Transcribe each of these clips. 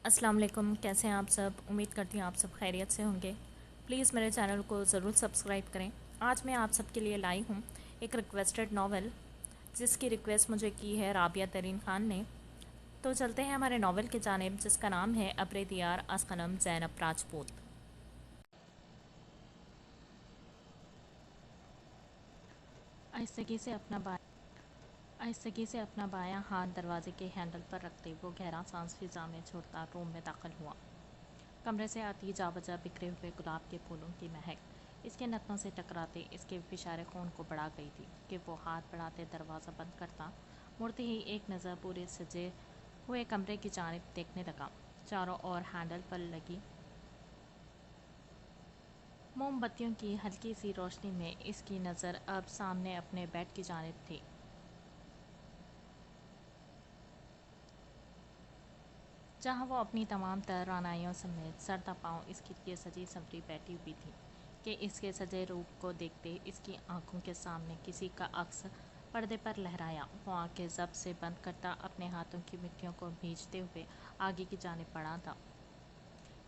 السلام علیکم، کیسے ہیں آپ سب؟ امید کرتی ہوں آپ سب خیریت سے ہوں گے۔ پلیز میرے چینل کو ضرور سبسکرائب کریں۔ آج میں آپ سب کے لیے لائی ہوں ایک ریکویسٹڈ ناول، جس کی ریکویسٹ مجھے کی ہے رابعہ ترین خان نے۔ تو چلتے ہیں ہمارے ناول کی جانب، جس کا نام ہے ابر دیار از خانم زینب راجپوت۔ آہستگی سے اپنا بایاں ہاتھ دروازے کے ہینڈل پر رکھتے وہ گہرا سانس فضا میں چھوڑتا روم میں داخل ہوا۔ کمرے سے آتی جا بجا بکھرے ہوئے گلاب کے پھولوں کی مہک اس کے نتنوں سے ٹکراتے اس کے فشار خون کو بڑھا گئی تھی کہ وہ ہاتھ بڑھاتے دروازہ بند کرتا، مڑتے ہی ایک نظر پورے سجے ہوئے کمرے کی جانب دیکھنے لگا۔ چاروں اور ہینڈل پر لگی موم بتیوں کی ہلکی سی روشنی میں اس کی نظر اب سامنے اپنے بیڈ کی جانب تھی، جہاں وہ اپنی تمام تر رعنائیوں سمیت سر تا پاؤں اس کے لیے سجی سنوری بیٹھی ہوئی تھی کہ اس کے سجے روپ کو دیکھتے اس کی آنکھوں کے سامنے کسی کا عکس پردے پر لہرایا۔ وہ آنکھیں ضبط سے بند کرتا اپنے ہاتھوں کی مٹھیوں کو بھیجتے ہوئے آگے کی جانب بڑھا تھا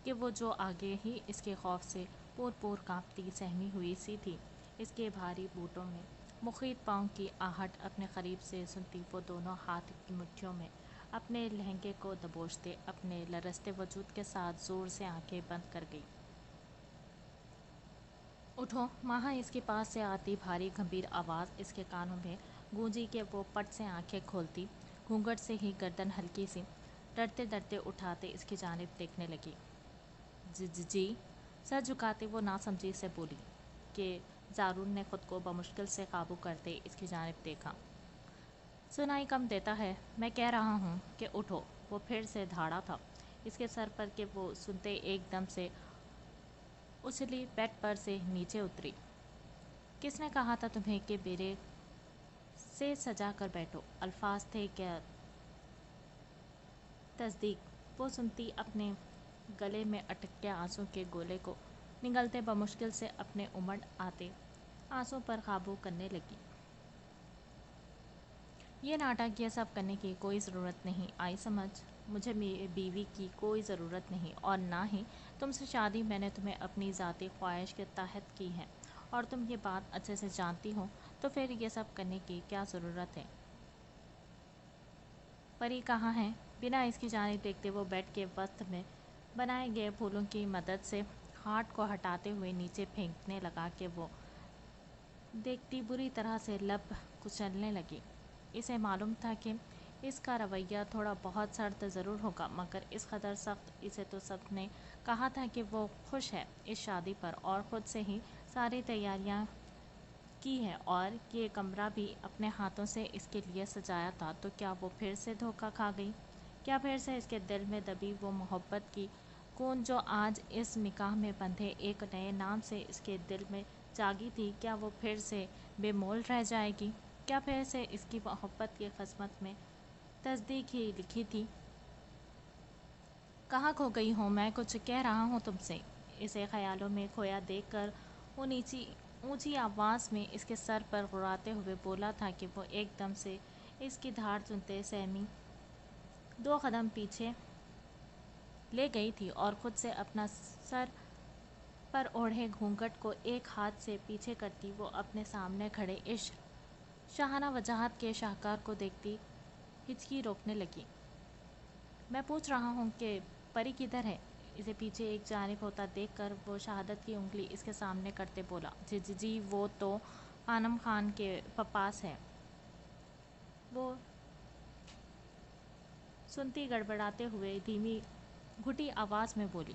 کہ وہ جو آگے ہی اس کے خوف سے پور پور کانپتی سہمی ہوئی سی تھی۔ اس کے بھاری بوٹوں میں مخیط پاؤں کی آہٹ اپنے قریب سے سنتی وہ دونوں ہاتھ کی مٹھیوں میں اپنے لہنگے کو دبوچتے اپنے لرزتے وجود کے ساتھ زور سے آنکھیں بند کر گئی۔ اٹھو! ماہا اس کے پاس سے آتی بھاری گھمبیر آواز اس کے کانوں میں گونجی کہ وہ پٹ سے آنکھیں کھولتی، گھونگھٹ سے ہی گردن ہلکی سی ڈرتے ڈرتے اٹھاتے اس کی جانب دیکھنے لگی۔ جی؟ سر جھکاتے وہ ناسمجھی سے بولی کہ زارون نے خود کو بمشکل سے قابو کرتے اس کی جانب دیکھا۔ سنائی کم دیتا ہے، میں کہہ رہا ہوں کہ اٹھو! وہ پھر سے دھاڑا تھا اس کے سر پر کہ وہ سنتے ایک دم سے اچھلی بیڈ پر سے نیچے اتری۔ کس نے کہا تھا تمہیں کہ بیرے سے سجا کر بیٹھو؟ الفاظ تھے کیا تصدیق؟ وہ سنتی اپنے گلے میں اٹکے آنسوں کے گولے کو نگلتے بمشکل سے اپنے امڑ آتے آنسوں پر قابو کرنے لگی۔ یہ ناٹک یہ سب کرنے کی کوئی ضرورت نہیں آئی سمجھ؟ مجھے میری بیوی کی کوئی ضرورت نہیں، اور نہ ہی تم سے شادی میں نے تمہیں اپنی ذاتی خواہش کے تحت کی ہے، اور تم یہ بات اچھے سے جانتی ہو، تو پھر یہ سب کرنے کی کیا ضرورت ہے؟ پری کہاں ہے؟ بنا اس کی جانب دیکھتے وہ بیڈ کے وسط میں بنائے گئے پھولوں کی مدد سے ہارٹ کو ہٹاتے ہوئے نیچے پھینکنے لگا کہ وہ دیکھتی بری طرح سے لب کچلنے لگی۔ اسے معلوم تھا کہ اس کا رویہ تھوڑا بہت سرد ضرور ہوگا، مگر اس قدر سخت۔ اسے تو سب نے کہا تھا کہ وہ خوش ہے اس شادی پر، اور خود سے ہی ساری تیاریاں کی ہے، اور یہ کمرہ بھی اپنے ہاتھوں سے اس کے لیے سجایا تھا۔ تو کیا وہ پھر سے دھوکہ کھا گئی؟ کیا پھر سے اس کے دل میں دبی وہ محبت کی کون جو آج اس نکاح میں بندھے ایک نئے نام سے اس کے دل میں جاگی تھی، کیا وہ پھر سے بے مول رہ جائے گی؟ کیا پھر سے اس کی محبت کی قسمت میں تصدیق ہی لکھی تھی؟ کہاں کھو گئی ہوں میں؟ کچھ کہہ رہا ہوں تم سے۔ اسے خیالوں میں کھویا دیکھ کر وہ اونچی آواز میں اس کے سر پر غراتے ہوئے بولا تھا کہ وہ ایک دم سے اس کی دھاڑ سنتے سہمی 2 قدم پیچھے لے گئی تھی، اور خود سے اپنا سر پر اوڑھے گھونگھٹ کو ایک ہاتھ سے پیچھے کرتی وہ اپنے سامنے کھڑے اس شاہانہ وجاہت کے شاہکار کو دیکھتی ہچکی روکنے لگی۔ میں پوچھ رہا ہوں کہ پری کدھر ہے؟ اسے پیچھے ایک جانب ہوتا دیکھ کر وہ شہادت کی انگلی اس کے سامنے کرتے بولا۔ جی وہ تو خانم خان کے پاس ہے۔ وہ سنتی گڑبڑاتے ہوئے دھیمی گھٹی آواز میں بولی۔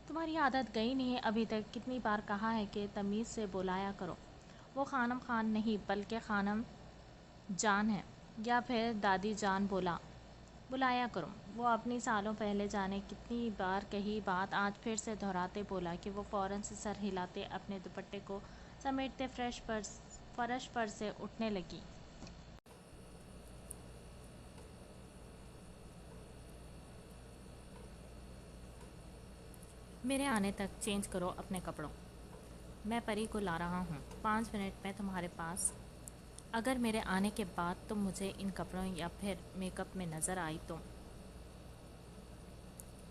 تمہاری عادت گئی نہیں ابھی تک؟ کتنی بار کہا ہے کہ تمیز سے بلایا کرو۔ وہ خانم خان نہیں بلکہ خانم جان ہے، یا پھر دادی جان بلایا کرو۔ وہ اپنی سالوں پہلے جانے کتنی بار کہی بات آج پھر سے دہراتے بولا کہ وہ فوراً سے سر ہلاتے اپنے دوپٹے کو سمیٹتے فرش پر سے اٹھنے لگی۔ میرے آنے تک چینج کرو اپنے کپڑوں، میں پری کو لا رہا ہوں 5 منٹ میں تمہارے پاس۔ اگر میرے آنے کے بعد تم مجھے ان کپڑوں یا پھر میک اپ میں نظر آئی تو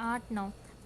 8-9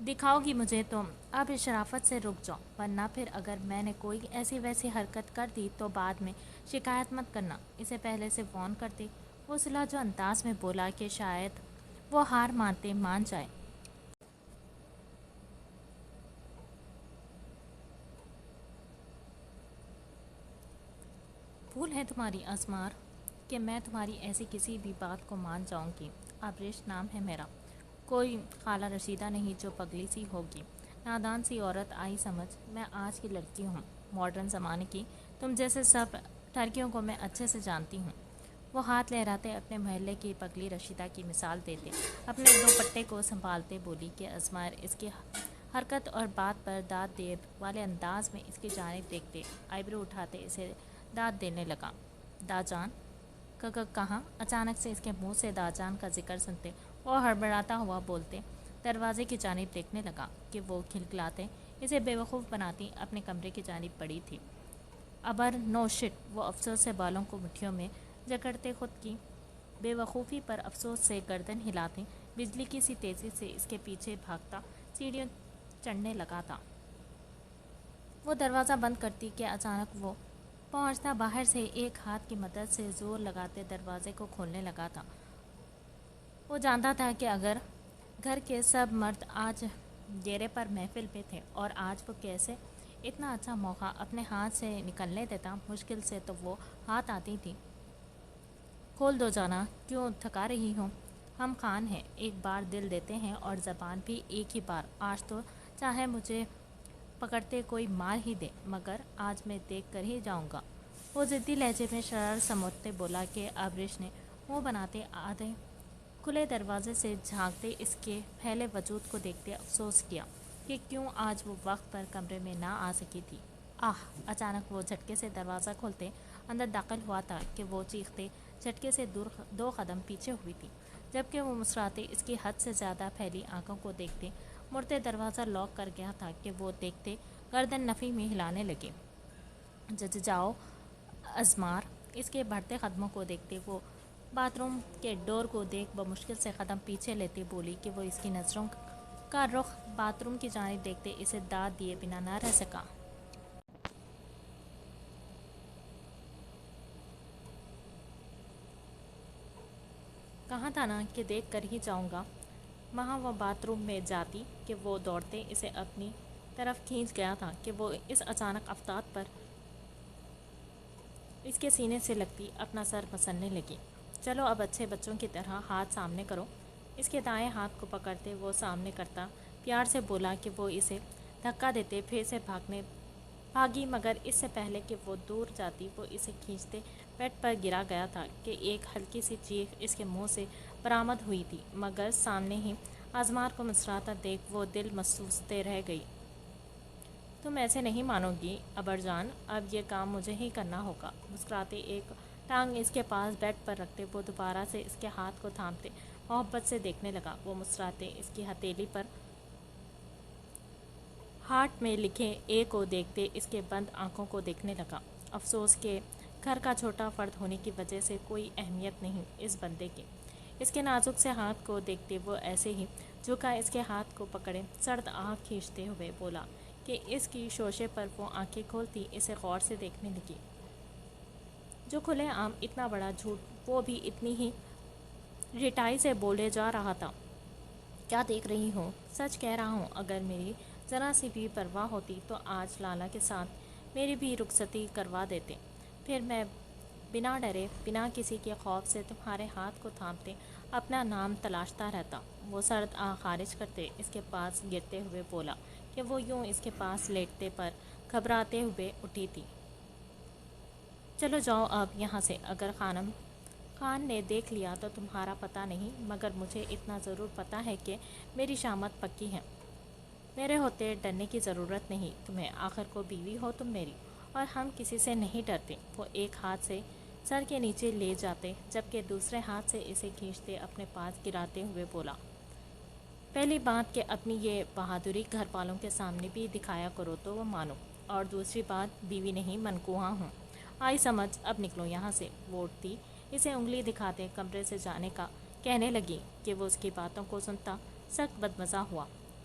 دکھاؤ گی مجھے تم، اب اس شرافت سے رک جاؤ، ورنہ پھر اگر میں نے کوئی ایسی ویسی حرکت کر دی تو بعد میں شکایت مت کرنا۔ اسے پہلے سے وارن کرتے وہ جو انداز میں بولا کہ شاید وہ ہار مانتے مان جائے۔ بھول ہے تمہاری اسمار کہ میں تمہاری ایسی کسی بھی بات کو مان جاؤں گی۔ ابریش نام ہے میرا، کوئی خالہ رشیدہ نہیں جو پگلی سی ہوگی، نادان سی عورت آئی سمجھ۔ میں آج کی لڑکی ہوں، ماڈرن زمانے کی، تم جیسے سب لڑکیوں کو میں اچھے سے جانتی ہوں۔ وہ ہاتھ لہراتے اپنے محلے کی پگلی رشیدہ کی مثال دیتے اپنے دوپٹے کو سنبھالتے بولی کہ اسمار اس کی حرکت اور بات پر داد دے والے انداز میں اس کی جانب دیکھتے آئیبرو اٹھاتے اسے داد دینے لگا۔ داجان کہاں؟ اچانک سے اس کے منہ سے داجان کا ذکر سنتے وہ ہڑبڑاتا ہوا بولتے دروازے کی جانب دیکھنے لگا کہ وہ کھلکھلاتے اسے بے وقوف بناتی اپنے کمرے کی جانب بڑھی تھی۔ ابر نو شٹ، وہ افسوس سے بالوں کو مٹھیوں میں جکڑتے خود کی بے وقوفی پر افسوس سے گردن ہلاتے بجلی کی سی تیزی سے اس کے پیچھے بھاگتا سیڑھیوں چڑھنے لگا تھا۔ وہ دروازہ بند کرتی کہ اچانک وہ پہنچتا باہر سے ایک ہاتھ کی مدد سے زور لگاتے دروازے کو کھولنے لگا تھا۔ وہ جانتا تھا کہ اگر گھر کے سب مرد آج ڈیرے پر محفل میں تھے اور آج وہ کیسے اتنا اچھا موقع اپنے ہاتھ سے نکلنے دیتا، مشکل سے تو وہ ہاتھ آتی تھی۔ کھول دو جانا، کیوں تھکا رہی ہوں؟ ہم خان ہیں، ایک بار دل دیتے ہیں اور زبان بھی ایک ہی بار۔ آج تو چاہے مجھے پکڑتے کوئی مار ہی دے مگر آج میں دیکھ کر ہی جاؤں گا۔ وہ ضدی لہجے میں شرار سموتتے بولا کہ ابریش نے منہ بناتے آدھے کھلے دروازے سے جھانکتے اس کے پھیلے وجود کو دیکھتے افسوس کیا کہ کیوں آج وہ وقت پر کمرے میں نہ آ سکی تھی۔ آہ! اچانک وہ جھٹکے سے دروازہ کھولتے اندر داخل ہوا تھا کہ وہ چیختے جھٹکے سے دو قدم پیچھے ہوئی تھی، جبکہ وہ مسکراتے اس کی حد سے زیادہ پھیلی آنکھوں کو دیکھتے مڑتے دروازہ لاک کر گیا تھا کہ وہ دیکھتے گردن نفی میں ہلانے لگے۔ جاؤ اسمار! اس کے بڑھتے قدموں کو دیکھتے وہ باتھ روم کے ڈور کو دیکھ بمشکل سے قدم پیچھے لیتے بولی کہ وہ اس کی نظروں کا رخ باتھ روم کی جانب دیکھتے اسے داد دیے بنا نہ رہ سکا۔ کہا تھا نا کہ دیکھ کر ہی جاؤں گا۔ وہاں وہ باتھ روم میں جاتی کہ وہ دوڑتے اسے اپنی طرف کھینچ گیا تھا کہ وہ اس اچانک افتاد پر اس کے سینے سے لگتی اپنا سر مسلنے لگی۔ چلو اب اچھے بچوں کی طرح ہاتھ سامنے کرو۔ اس کے دائیں ہاتھ کو پکڑتے وہ سامنے کرتا پیار سے بولا کہ وہ اسے دھکا دیتے پھر سے بھاگی مگر اس سے پہلے کہ وہ دور جاتی وہ اسے کھینچتے بیڈ پر گرا گیا تھا کہ ایک ہلکی سی چیخ اس کے منہ سے برآمد ہوئی تھی مگر سامنے ہی اسمار کو مسکراتا دیکھ وہ دل مسوستے رہ گئی۔ تم ایسے نہیں مانو گی ابر جان، اب یہ کام مجھے ہی کرنا ہوگا۔ مسکراتے ایک ٹانگ اس کے پاس بیڈ پر رکھتے وہ دوبارہ سے اس کے ہاتھ کو تھامتے محبت سے دیکھنے لگا۔ وہ مسکراتے اس کی ہتھیلی پر ہارٹ میں لکھے اے کو دیکھتے اس کے بند آنکھوں کو دیکھنے لگا۔ افسوس کہ گھر کا چھوٹا فرد ہونے کی وجہ سے کوئی اہمیت نہیں اس بندے کی۔ اس کے نازک سے ہاتھ کو دیکھتے وہ ایسے ہی جھکا اس کے ہاتھ کو پکڑے سرد آنکھ کھینچتے ہوئے بولا کہ اس کی شوشے پر وہ آنکھیں کھولتی اسے غور سے دیکھنے لگی۔ جو کھلے عام اتنا بڑا جھوٹ وہ بھی اتنی ہی رٹائی سے بولے جا رہا تھا۔ کیا دیکھ رہی ہوں؟ سچ کہہ رہا ہوں، اگر میری ذرا سی بھی پرواہ ہوتی تو آج لالا کے ساتھ میری بھی رخصتی کروا دیتے، پھر میں بنا ڈرے بنا کسی کے خوف سے تمہارے ہاتھ کو تھامتے اپنا نام تلاشتا رہتا۔ وہ سرد آنکھ خارج کرتے اس کے پاس گرتے ہوئے بولا کہ وہ یوں اس کے پاس لیٹتے پر گھبراتے ہوئے اٹھی تھی۔ چلو جاؤ اب یہاں سے، اگر خان نے دیکھ لیا تو تمہارا پتہ نہیں، مگر مجھے اتنا ضرور پتہ ہے کہ میری شامت پکی ہے۔ میرے ہوتے ڈرنے کی ضرورت نہیں تمہیں، آخر کو بیوی ہو تم میری، اور ہم کسی سے نہیں ڈرتے۔ وہ ایک ہاتھ سے سر کے نیچے لے جاتے جبکہ دوسرے ہاتھ سے اسے کھینچتے اپنے پاس گراتے ہوئے بولا، پہلی بات کہ اپنی یہ بہادری گھر والوں کے سامنے بھی دکھایا کرو تو وہ مانو، اور دوسری بات بیوی نہیں منکوہا ہوں، آئی سمجھ، اب نکلو یہاں سے۔ وہ اٹھتی اسے انگلی دکھاتے کمرے سے جانے کا کہنے لگی کہ وہ اس کی باتوں کو سنتا سخت بدمزہ ہوا۔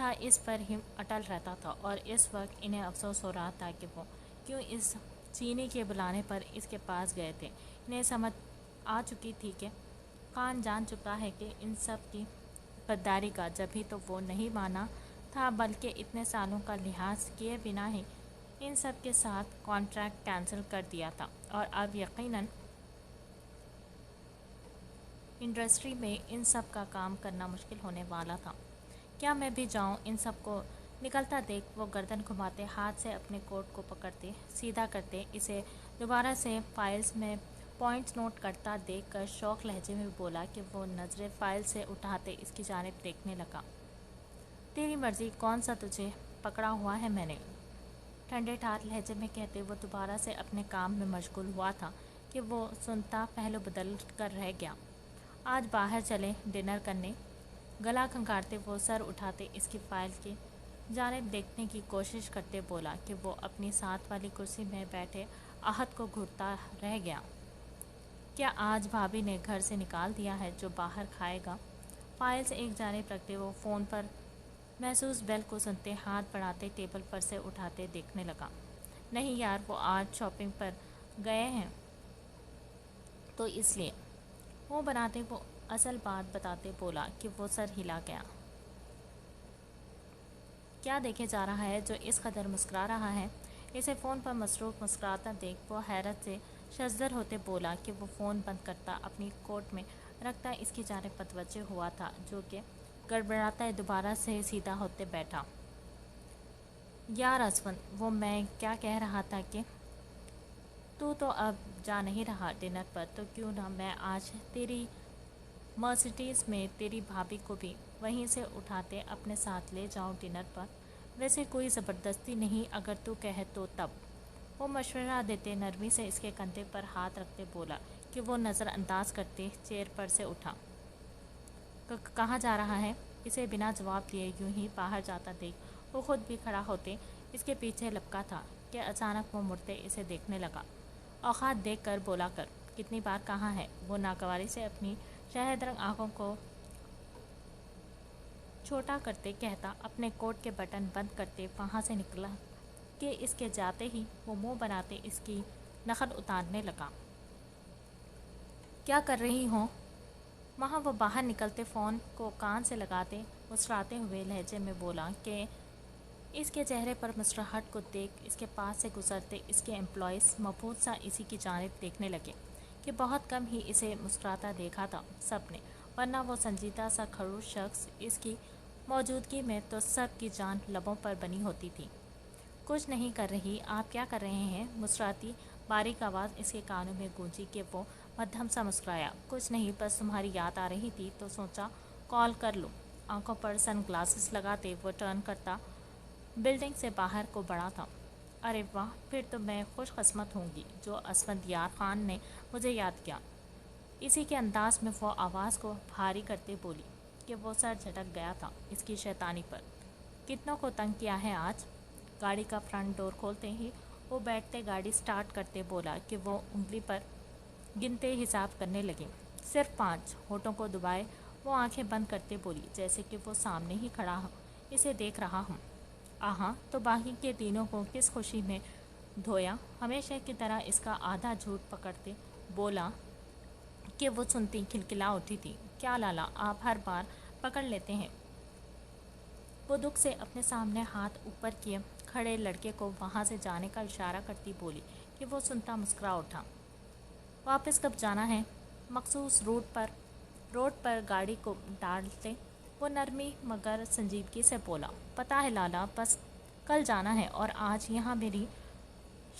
تھا اس پر ہی اٹل رہتا تھا، اور اس وقت انہیں افسوس ہو رہا تھا کہ وہ کیوں اس چینی کے بلانے پر اس کے پاس گئے تھے۔ انہیں سمجھ آ چکی تھی کہ خان جان چکا ہے کہ ان سب کی غداری کا، جبھی تو وہ نہیں مانا تھا بلکہ اتنے سالوں کا لحاظ کیے بنا ہی ان سب کے ساتھ کانٹریکٹ کینسل کر دیا تھا، اور اب یقیناً انڈسٹری میں ان سب کا کام کرنا مشکل ہونے والا تھا۔ کیا میں بھی جاؤں؟ ان سب کو نکلتا دیکھ وہ گردن گھماتے ہاتھ سے اپنے کوٹ کو پکڑتے سیدھا کرتے اسے دوبارہ سے فائلز میں پوائنٹس نوٹ کرتا دیکھ کر شوق لہجے میں بولا کہ وہ نظریں فائل سے اٹھاتے اس کی جانب دیکھنے لگا۔ تیری مرضی، کون سا تجھے پکڑا ہوا ہے میں نے؟ ٹھنڈے ٹھار لہجے میں کہتے وہ دوبارہ سے اپنے کام میں مشغول ہوا تھا کہ وہ سنتا پہلو بدل کر رہ گیا۔ آج باہر چلیں ڈنر کرنے؟ گلا کھنکارتے وہ سر اٹھاتے اس کی فائل کی جانب دیکھنے کی کوشش کرتے بولا کہ وہ اپنی ساتھ والی کرسی میں بیٹھے احد کو گھورتا رہ گیا۔ کیا آج بھابھی نے گھر سے نکال دیا ہے جو باہر کھائے گا؟ فائل سے ایک جانب رکھتے وہ فون پر محسوس بیل کو سنتے ہاتھ بڑھاتے ٹیبل پر سے اٹھاتے دیکھنے لگا۔ نہیں یار، وہ آج شاپنگ پر گئے ہیں تو اس لیے۔ منہ بناتے وہ اصل بات بتاتے بولا کہ وہ سر ہلا گیا۔ کیا دیکھے جا رہا ہے جو اس قدر مسکرا رہا ہے؟ اسے فون پر مصروف مسکراتا دیکھ وہ حیرت سے ششدر ہوتے بولا کہ وہ فون بند کرتا اپنی کوٹ میں رکھتا اس کی جانب متوجہ ہوا تھا، جو کہ گڑبڑاتا دوبارہ سے سیدھا ہوتے بیٹھا۔ یار اسفند، وہ میں کیا کہہ رہا تھا کہ تو اب جا نہیں رہا ڈنر پر، تو کیوں نہ میں آج تیری مرسیڈیز میں تیری بھابھی کو بھی وہیں سے اٹھاتے اپنے ساتھ لے جاؤں ڈنر پر؟ ویسے کوئی زبردستی نہیں، اگر تو کہے تو تب۔ وہ مشورہ دیتے نرمی سے اس کے کندھے پر ہاتھ رکھتے بولا کہ وہ نظر انداز کرتے چیئر پر سے اٹھا۔ کہاں جا رہا ہے؟ اسے بنا جواب دیے یوں ہی باہر جاتا دیکھ وہ خود بھی کھڑا ہوتے اس کے پیچھے لپکا تھا کہ اچانک وہ مڑتے اسے دیکھنے لگا۔ اوقات دیکھ کر بولا کر، کتنی بار کہا ہے؟ وہ ناگواری سے اپنی شہد رنگ آنکھوں کو چھوٹا کرتے کہتا اپنے کوٹ کے بٹن بند کرتے وہاں سے نکلا کہ اس کے جاتے ہی وہ منہ بناتے اس کی نخل اتارنے لگا۔ کیا کر رہی ہوں؟ وہاں وہ باہر نکلتے فون کو کان سے لگاتے مسکراتے ہوئے لہجے میں بولا کہ اس کے چہرے پر مسکراہٹ کو دیکھ اس کے پاس سے گزرتے اس کے امپلائیز مبہوت سا اسی کی جانب دیکھنے لگے کہ بہت کم ہی اسے مسکراتا دیکھا تھا سب نے، ورنہ وہ سنجیدہ سا خڑوس شخص اس کی موجودگی میں تو سب کی جان لبوں پر بنی ہوتی تھی۔ کچھ نہیں کر رہی، آپ کیا کر رہے ہیں؟ مسکراتی باریک آواز اس کے کانوں میں گونجی کہ وہ مدھم سا مسکرایا۔ کچھ نہیں، بس تمہاری یاد آ رہی تھی تو سوچا کال کر لوں۔ آنکھوں پر سن گلاسز لگاتے وہ ٹرن کرتا بلڈنگ سے باہر کو بڑھا تھا۔ ارے واہ، پھر تو میں خوش قسمت ہوں گی جو اسفندیار خان نے مجھے یاد کیا۔ اسی کے انداز میں وہ آواز کو بھاری کرتے بولی کہ وہ سر جھٹک گیا تھا اس کی شیطانی پر۔ کتنوں کو تنگ کیا ہے آج؟ گاڑی کا فرنٹ ڈور کھولتے ہی وہ بیٹھتے گاڑی سٹارٹ کرتے بولا کہ وہ انگلی پر گنتے حساب کرنے لگے۔ صرف 5۔ ہونٹوں کو دبائے وہ آنکھیں بند کرتے بولی جیسے کہ وہ سامنے ہی کھڑا اسے دیکھ رہا ہوں۔ آہاں، تو باقی کے تینوں کو کس خوشی میں دھویا؟ ہمیشہ کی طرح اس کا آدھا جھوٹ پکڑتے بولا کہ وہ سنتی کھلکھلا اٹھی تھی۔ کیا لالا، آپ ہر بار پکڑ لیتے ہیں؟ وہ دکھ سے اپنے سامنے ہاتھ اوپر کیے کھڑے لڑکے کو وہاں سے جانے کا اشارہ کرتی بولی کہ وہ سنتا مسکرا اٹھا۔ واپس کب جانا ہے؟ مخصوص روڈ پر گاڑی کو ڈالتے وہ نرمی مگر سنجیدگی سے بولا، پتہ ہے لالا، بس کل جانا ہے، اور آج یہاں میری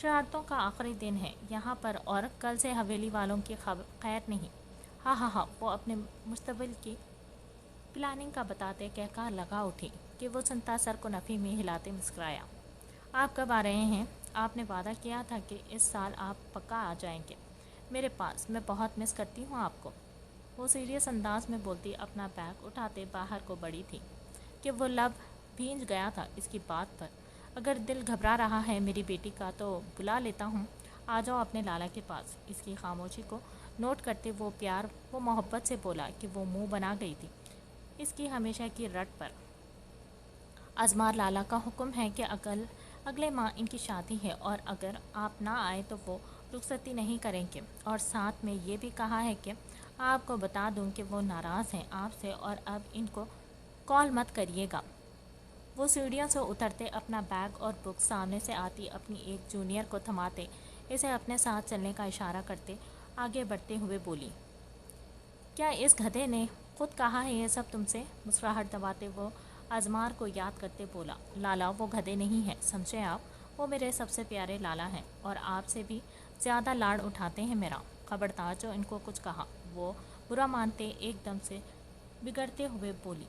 شرارتوں کا آخری دن ہے یہاں پر، اور کل سے حویلی والوں کی خیر نہیں۔ ہاں ہاں ہاں، وہ اپنے مستقبل کی پلاننگ کا بتاتے کہہ کر لگا اٹھی کہ وہ سنتا سر کو نفی میں ہلاتے مسکرایا۔ آپ کب آ رہے ہیں؟ آپ نے وعدہ کیا تھا کہ اس سال آپ پکا آ جائیں گے میرے پاس، میں بہت مس کرتی ہوں آپ کو۔ وہ سیریس انداز میں بولتی اپنا بیگ اٹھاتے باہر کو بڑھی تھی کہ وہ لب بھیج گیا تھا اس کی بات پر۔ اگر دل گھبرا رہا ہے میری بیٹی کا تو بلا لیتا ہوں، آ جاؤ اپنے لالا کے پاس۔ اس کی خاموشی کو نوٹ کرتے وہ پیار و محبت سے بولا کہ وہ منہ بنا گئی تھی اس کی ہمیشہ کی رٹ پر۔ ازمار لالا کا حکم ہے کہ اگلے ماہ ان کی شادی ہے اور اگر آپ نہ آئے تو وہ رخصتی نہیں کریں گے، اور ساتھ میں یہ بھی کہا ہے کہ آپ کو بتا دوں کہ وہ ناراض ہیں آپ سے اور اب ان کو کال مت کریے گا۔ وہ سیڑھیوں سے اترتے، اپنا بیگ اور بک سامنے سے آتی اپنی ایک جونیئر کو تھماتے، اسے اپنے ساتھ چلنے کا اشارہ کرتے آگے بڑھتے ہوئے بولی، کیا اس گدھے نے خود کہا ہے یہ سب تم سے؟ مسکراہٹ دباتے وہ ازمار کو یاد کرتے بولا، لالا وہ گدھے نہیں ہیں، سمجھے آپ، وہ میرے سب سے پیارے لالا ہیں اور آپ سے بھی زیادہ لاڑ اٹھاتے ہیں میرا۔ خبردار جو ان کو کچھ کہا۔ وہ برا مانتے ایک دم سے بگڑتے ہوئے بولی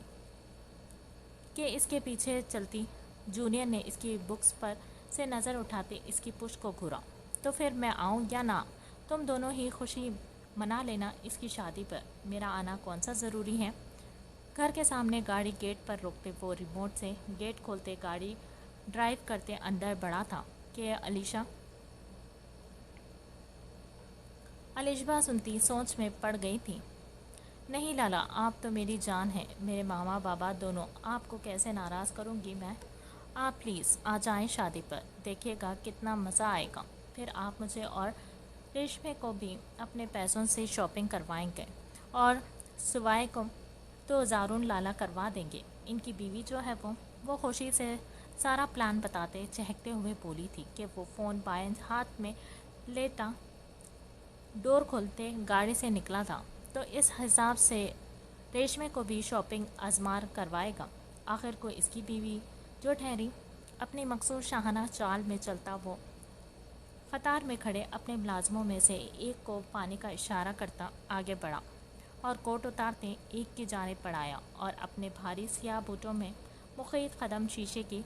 کہ اس کے پیچھے چلتی جونیئر نے اس کی بکس پر سے نظر اٹھاتے اس کی پشت کو گھورا، تو پھر میں آؤں یا نہ، تم دونوں ہی خوشی منا لینا اس کی شادی پر، میرا آنا کون سا ضروری ہے؟ گھر کے سامنے گاڑی گیٹ پر روکتے وہ ریموٹ سے گیٹ کھولتے گاڑی ڈرائیو کرتے اندر بڑھا تھا کہ الیشبا سنتی سوچ میں پڑ گئی تھی۔ نہیں لالا، آپ تو میری جان ہیں، میرے ماما بابا دونوں، آپ کو کیسے ناراض کروں گی میں؟ آپ پلیز آ جائیں شادی پر، دیکھیے گا کتنا مزہ آئے گا، پھر آپ مجھے اور ریشمے کو بھی اپنے پیسوں سے شاپنگ کروائیں گے اور سوائے کو تو زارون لالا کروا دیں گے۔ ان کی بیوی جو ہے وہ خوشی سے سارا پلان بتاتے چہکتے ہوئے بولی تھی کہ وہ فون بائیں ہاتھ میں لیتا ڈور کھولتے گاڑی سے نکلا تھا، تو اس حساب سے ریشمے کو بھی شاپنگ ازمار کروائے گا۔ آخر کو اس کی بیوی جو ٹھہری، اپنی مخصوص شاہانہ چال میں چلتا وہ قطار میں کھڑے اپنے ملازموں میں سے ایک کو پانی کا اشارہ کرتا آگے بڑھا اور کوٹ اتارتے ایک کی جانب بڑھایا اور اپنے بھاری سیاہ بوٹوں میں مقید قدم شیشے کی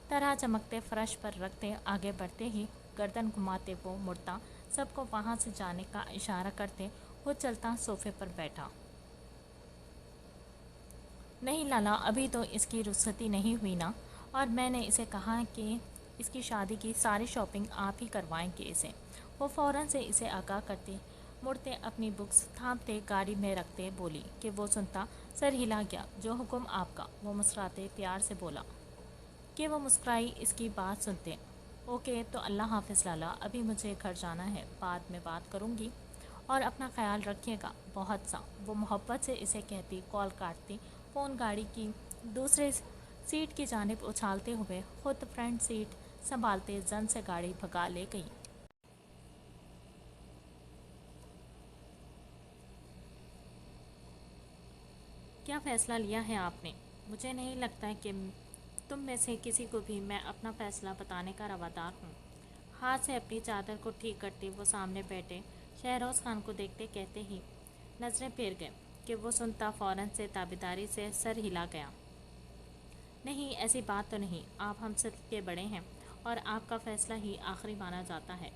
طرح چمکتے فرش پر رکھتے آگے بڑھتے ہی گردن گھماتے وہ مڑتا، سب کو وہاں سے جانے کا اشارہ کرتے وہ چلتا صوفے پر بیٹھا۔ نہیں لالا، ابھی تو اس کی رخصتی نہیں ہوئی نا، اور میں نے اسے کہا کہ اس کی شادی کی ساری شاپنگ آپ ہی کروائیں گے اسے۔ وہ فوراً سے اسے آگاہ کرتے مڑتے اپنی بکس تھامتے گاڑی میں رکھتے بولی کہ وہ سنتا سر ہلا گیا، جو حکم آپ کا۔ وہ مسکراتے پیار سے بولا کہ وہ مسکرائی اس کی بات سنتے۔ اوکے تو اللہ حافظ لالا، ابھی مجھے گھر جانا ہے، بعد میں بات کروں گی اور اپنا خیال رکھیے گا بہت سا۔ وہ محبت سے اسے کہتی کال کاٹتی، فون گاڑی کی دوسرے سیٹ کی جانب اچھالتے ہوئے خود فرنٹ سیٹ سنبھالتے زن سے گاڑی بھگا لے گئی۔ کیا فیصلہ لیا ہے آپ نے؟ مجھے نہیں لگتا کہ تم میں سے کسی کو بھی میں اپنا فیصلہ بتانے کا روادار ہوں۔ ہاتھ سے اپنی چادر کو ٹھیک کرتے وہ سامنے بیٹھے شہروز خان کو دیکھتے کہتے ہی نظریں پھیر گئے کہ وہ سنتا فوراً سے تابیداری سے سر ہلا گیا۔ نہیں، ایسی بات تو نہیں، آپ ہم سب کے بڑے ہیں اور آپ کا فیصلہ ہی آخری مانا جاتا ہے،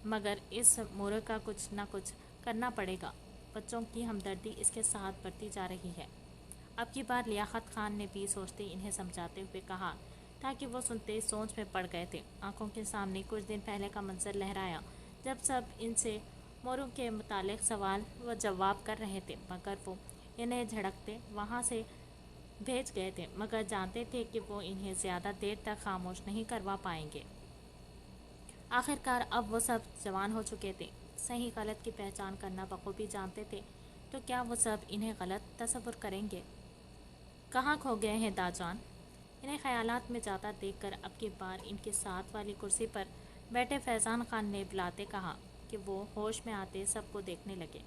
مگر اس مورخ کا کچھ نہ کچھ کرنا پڑے گا۔ بچوں کی ہمدردی اس کے ساتھ بڑھتی جا رہی ہے۔ اب کی بار لیاقت خان نے بھی سوچتے انہیں سمجھاتے ہوئے کہا تاکہ وہ سنتے سوچ میں پڑ گئے تھے۔ آنکھوں کے سامنے کچھ دن پہلے کا منظر لہرایا جب سب ان سے مورخ کے متعلق سوال و جواب کر رہے تھے، مگر وہ انہیں جھڑکتے وہاں سے بھیج گئے تھے، مگر جانتے تھے کہ وہ انہیں زیادہ دیر تک خاموش نہیں کروا پائیں گے۔ آخرکار اب وہ سب جوان ہو چکے تھے، صحیح غلط کی پہچان کرنا بخوبی جانتے تھے، تو کیا وہ سب انہیں غلط تصور کریں گے؟ کہاں کھو گئے ہیں داجان؟ انہیں خیالات میں جاتا دیکھ کر اب کی بار ان کے ساتھ والی کرسی پر بیٹھے فیضان خان نے بلاتے کہا کہ وہ ہوش میں آتے سب کو دیکھنے لگے۔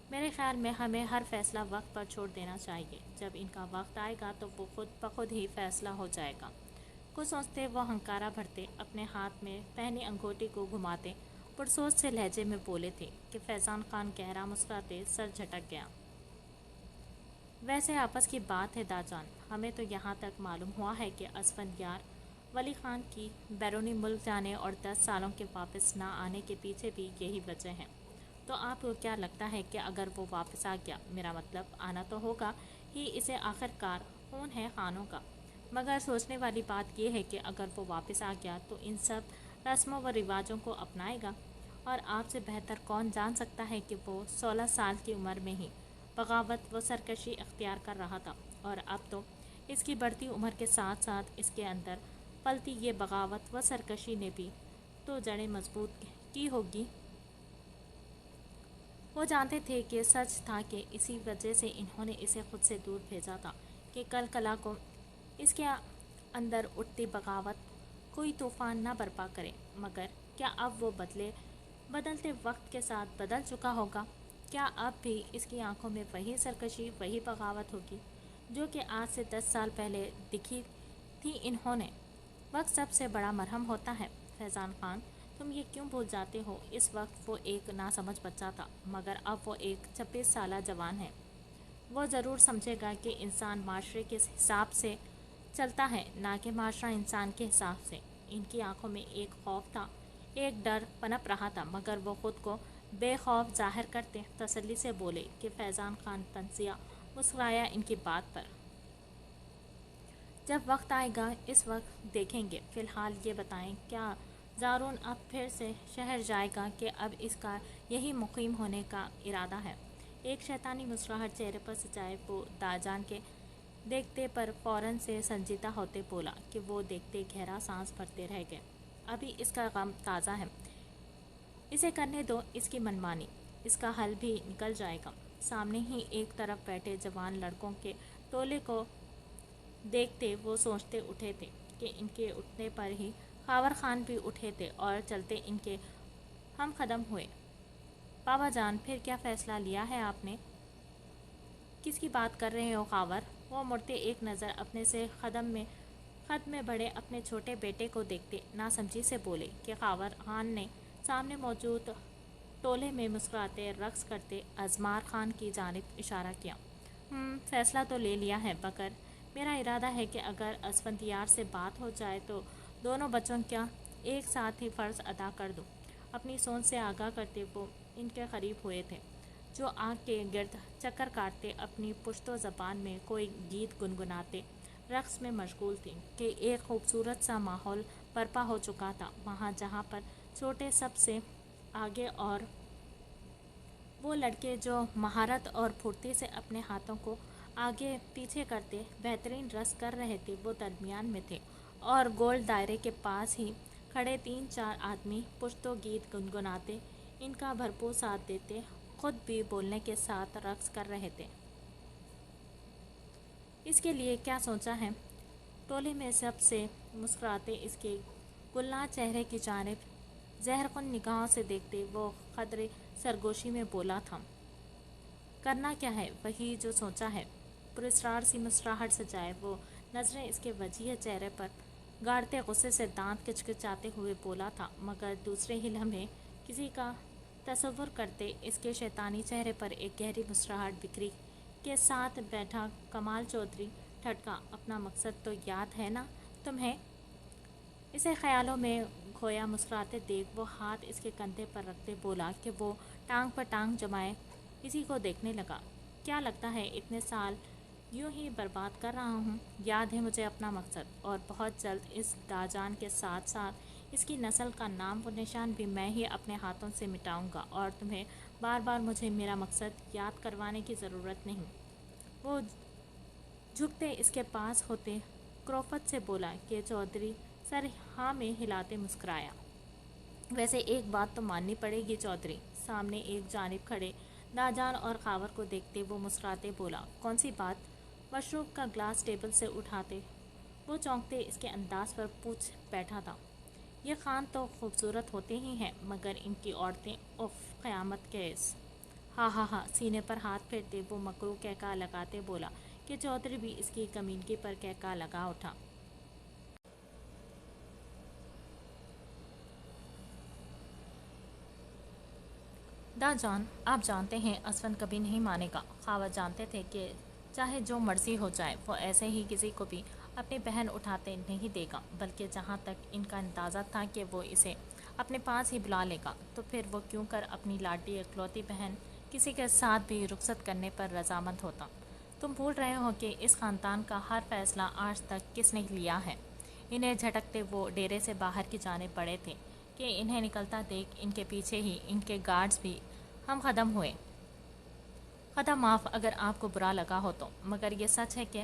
میرے خیال میں ہمیں ہر فیصلہ وقت پر چھوڑ دینا چاہیے، جب ان کا وقت آئے گا تو وہ خود بخود ہی فیصلہ ہو جائے گا۔ کچھ سوچتے وہ ہنکارا بھرتے اپنے ہاتھ میں پہنی انگوٹی کو گھماتے پرسوچ سے لہجے میں بولے تھے کہ فیضان خان گہرا مسکراتے سر جھٹک گیا۔ ویسے آپس کی بات ہے داجان، ہمیں تو یہاں تک معلوم ہوا ہے کہ اسفندیار ولی خان کی بیرونی ملک جانے اور 10 سالوں کے واپس نہ آنے کے پیچھے بھی یہی وجہ ہے۔ تو آپ کو کیا لگتا ہے کہ اگر وہ واپس آ گیا، میرا مطلب آنا تو ہوگا ہی، اسے آخر کار خون ہے خانوں کا، مگر سوچنے والی بات یہ ہے کہ اگر وہ واپس آ گیا تو ان سب رسموں و رواجوں کو اپنائے گا، اور آپ سے بہتر کون جان سکتا ہے کہ وہ 16 سال کی عمر میں ہی بغاوت و سرکشی اختیار کر رہا تھا، اور اب تو اس کی بڑھتی عمر کے ساتھ ساتھ اس کے اندر پلتی یہ بغاوت و سرکشی نے بھی تو جڑیں مضبوط کی ہوگی۔ وہ جانتے تھے کہ سچ تھا کہ اسی وجہ سے انہوں نے اسے خود سے دور بھیجا تھا کہ کل کلا کو اس کے اندر اٹھتی بغاوت کوئی طوفان نہ برپا کرے۔ مگر کیا اب وہ بدلتے وقت کے ساتھ بدل چکا ہوگا؟ کیا اب بھی اس کی آنکھوں میں وہی سرکشی، وہی بغاوت ہوگی جو کہ آج سے 10 سال پہلے دکھی تھی انہوں نے؟ وقت سب سے بڑا مرہم ہوتا ہے فیضان خان، تم یہ کیوں بھول جاتے ہو؟ اس وقت وہ ایک ناسمجھ بچہ تھا، مگر اب وہ ایک 26 سالہ جوان ہے۔ وہ ضرور سمجھے گا کہ انسان معاشرے کے حساب سے چلتا ہے، نہ کہ معاشرہ انسان کے حساب سے۔ ان کی آنکھوں میں ایک خوف تھا، ایک ڈر پنپ رہا تھا، مگر وہ خود کو بے خوف ظاہر کرتے تسلی سے بولے کہ فیضان خان تنزیہ مسکرایا ان کی بات پر۔ جب وقت آئے گا اس وقت دیکھیں گے۔ فی الحال یہ بتائیں، کیا زارون اب پھر سے شہر جائے گا کہ اب اس کا یہی مقیم ہونے کا ارادہ ہے؟ ایک شیطانی مسکراہٹ چہرے پر سجائے وہ داجان کے دیکھتے پر فوراً سے سنجیدہ ہوتے بولا کہ وہ دیکھتے گہرا سانس بھرتے رہ گئے۔ ابھی اس کا غم تازہ ہے، اسے کرنے دو اس کی منمانی، اس کا حل بھی نکل جائے گا۔ سامنے ہی ایک طرف بیٹھے جوان لڑکوں کے ٹولے کو دیکھتے وہ سوچتے اٹھے تھے کہ ان کے اٹھنے پر ہی خاور خان بھی اٹھے تھے اور چلتے ان کے ہم قدم ہوئے۔ بابا جان، پھر کیا فیصلہ لیا ہے آپ نے؟ کس کی بات کر رہے ہو خاور؟ وہ مڑتے ایک نظر اپنے سے خد میں بڑے اپنے چھوٹے بیٹے کو دیکھتے ناسمجھی سے بولے کہ خاور خان نے سامنے موجود ٹولے میں مسکراتے رقص کرتے ازمار خان کی جانب اشارہ کیا۔ فیصلہ تو لے لیا ہے، مگر میرا ارادہ ہے کہ اگر اسفندیار سے بات ہو جائے تو دونوں بچوں کا ایک ساتھ ہی فرض ادا کر دوں۔ اپنی سوچ سے آگاہ کرتے وہ ان کے قریب ہوئے تھے جو آنکھ کے گرد چکر کاٹتے اپنی پشتو زبان میں کوئی گیت گنگناتے رقص میں مشغول تھے کہ ایک خوبصورت سا ماحول برپا ہو چکا تھا وہاں، جہاں پر چھوٹے سب سے آگے اور وہ لڑکے جو مہارت اور پھرتی سے اپنے ہاتھوں کو آگے پیچھے کرتے بہترین رقص کر رہے تھے، وہ درمیان میں تھے اور گول دائرے کے پاس ہی کھڑے 3-4 آدمی پشتو گیت گنگناتے ان کا بھرپور ساتھ دیتے خود بھی بولنے کے ساتھ رقص کر رہے تھے۔ اس کے لیے کیا سوچا ہے؟ ٹولے میں سب سے مسکراتے اس کے گلنار چہرے کی جانب زہرخن نگاہوں سے دیکھتے وہ قدرے سرگوشی میں بولا تھا۔ کرنا کیا ہے؟ وہی جو سوچا ہے۔ پراسرار سی مسکراہٹ سجائے وہ نظریں اس کے وجیح چہرے پر گاڑتے غصے سے دانت کچکچاتے ہوئے بولا تھا، مگر دوسرے ہی لمحے کسی کا تصور کرتے اس کے شیطانی چہرے پر ایک گہری مسکراہٹ بکھری کے ساتھ بیٹھا کمال چودھری ٹھٹکا۔ اپنا مقصد تو یاد ہے نا تمہیں؟ اسے خیالوں میں کھویا مسکراتے دیکھ وہ ہاتھ اس کے کندھے پر رکھتے بولا کہ وہ ٹانگ پر ٹانگ جمائے اسی کو دیکھنے لگا۔ کیا لگتا ہے اتنے سال یوں ہی برباد کر رہا ہوں؟ یاد ہے مجھے اپنا مقصد، اور بہت جلد اس داجان کے ساتھ ساتھ اس کی نسل کا نام و نشان بھی میں ہی اپنے ہاتھوں سے مٹاؤں گا، اور تمہیں بار بار مجھے میرا مقصد یاد کروانے کی ضرورت نہیں۔ وہ جھکتے اس کے پاس ہوتے کروفت سے بولا کہ چودھری سر ہاں میں ہلاتے مسکرایا۔ ویسے ایک بات تو ماننی پڑے گی چودھری۔ سامنے ایک جانب کھڑے داجان اور خاور کو دیکھتے وہ مسکراتے بولا۔ کون سی بات؟ مشروب کا گلاس ٹیبل سے اٹھاتے وہ چونکتے اس کے انداز پر پوچھ بیٹھا تھا۔ یہ خان تو خوبصورت ہوتے ہی ہیں، مگر ان کی عورتیں اف قیامت کیس۔ ہاں ہاں ہاں، سینے پر ہاتھ پھیرتے وہ مکرو کہکا لگاتے بولا کہ چودھری بھی اس کی کمینگی پر کہکا لگا اٹھا۔ داجان، آپ جانتے ہیں اسفند کبھی نہیں مانے گا۔ خاور جانتے تھے کہ چاہے جو مرضی ہو جائے وہ ایسے ہی کسی کو بھی اپنی بہن اٹھاتے نہیں دے گا، بلکہ جہاں تک ان کا اندازہ تھا کہ وہ اسے اپنے پاس ہی بلا لے گا، تو پھر وہ کیوں کر اپنی لاڈلی اکلوتی بہن کسی کے ساتھ بھی رخصت کرنے پر رضامند ہوتا؟ تم بھول رہے ہو کہ اس خاندان کا ہر فیصلہ آج تک کس نے لیا ہے؟ انہیں جھٹکتے وہ ڈیرے سے باہر کی جانب بڑھے تھے کہ انہیں نکلتا دیکھ ان کے پیچھے ہی ان کے گارڈز بھی ہم قدم ہوئے۔ خدا معاف اگر آپ کو برا لگا ہو تو، مگر یہ سچ ہے کہ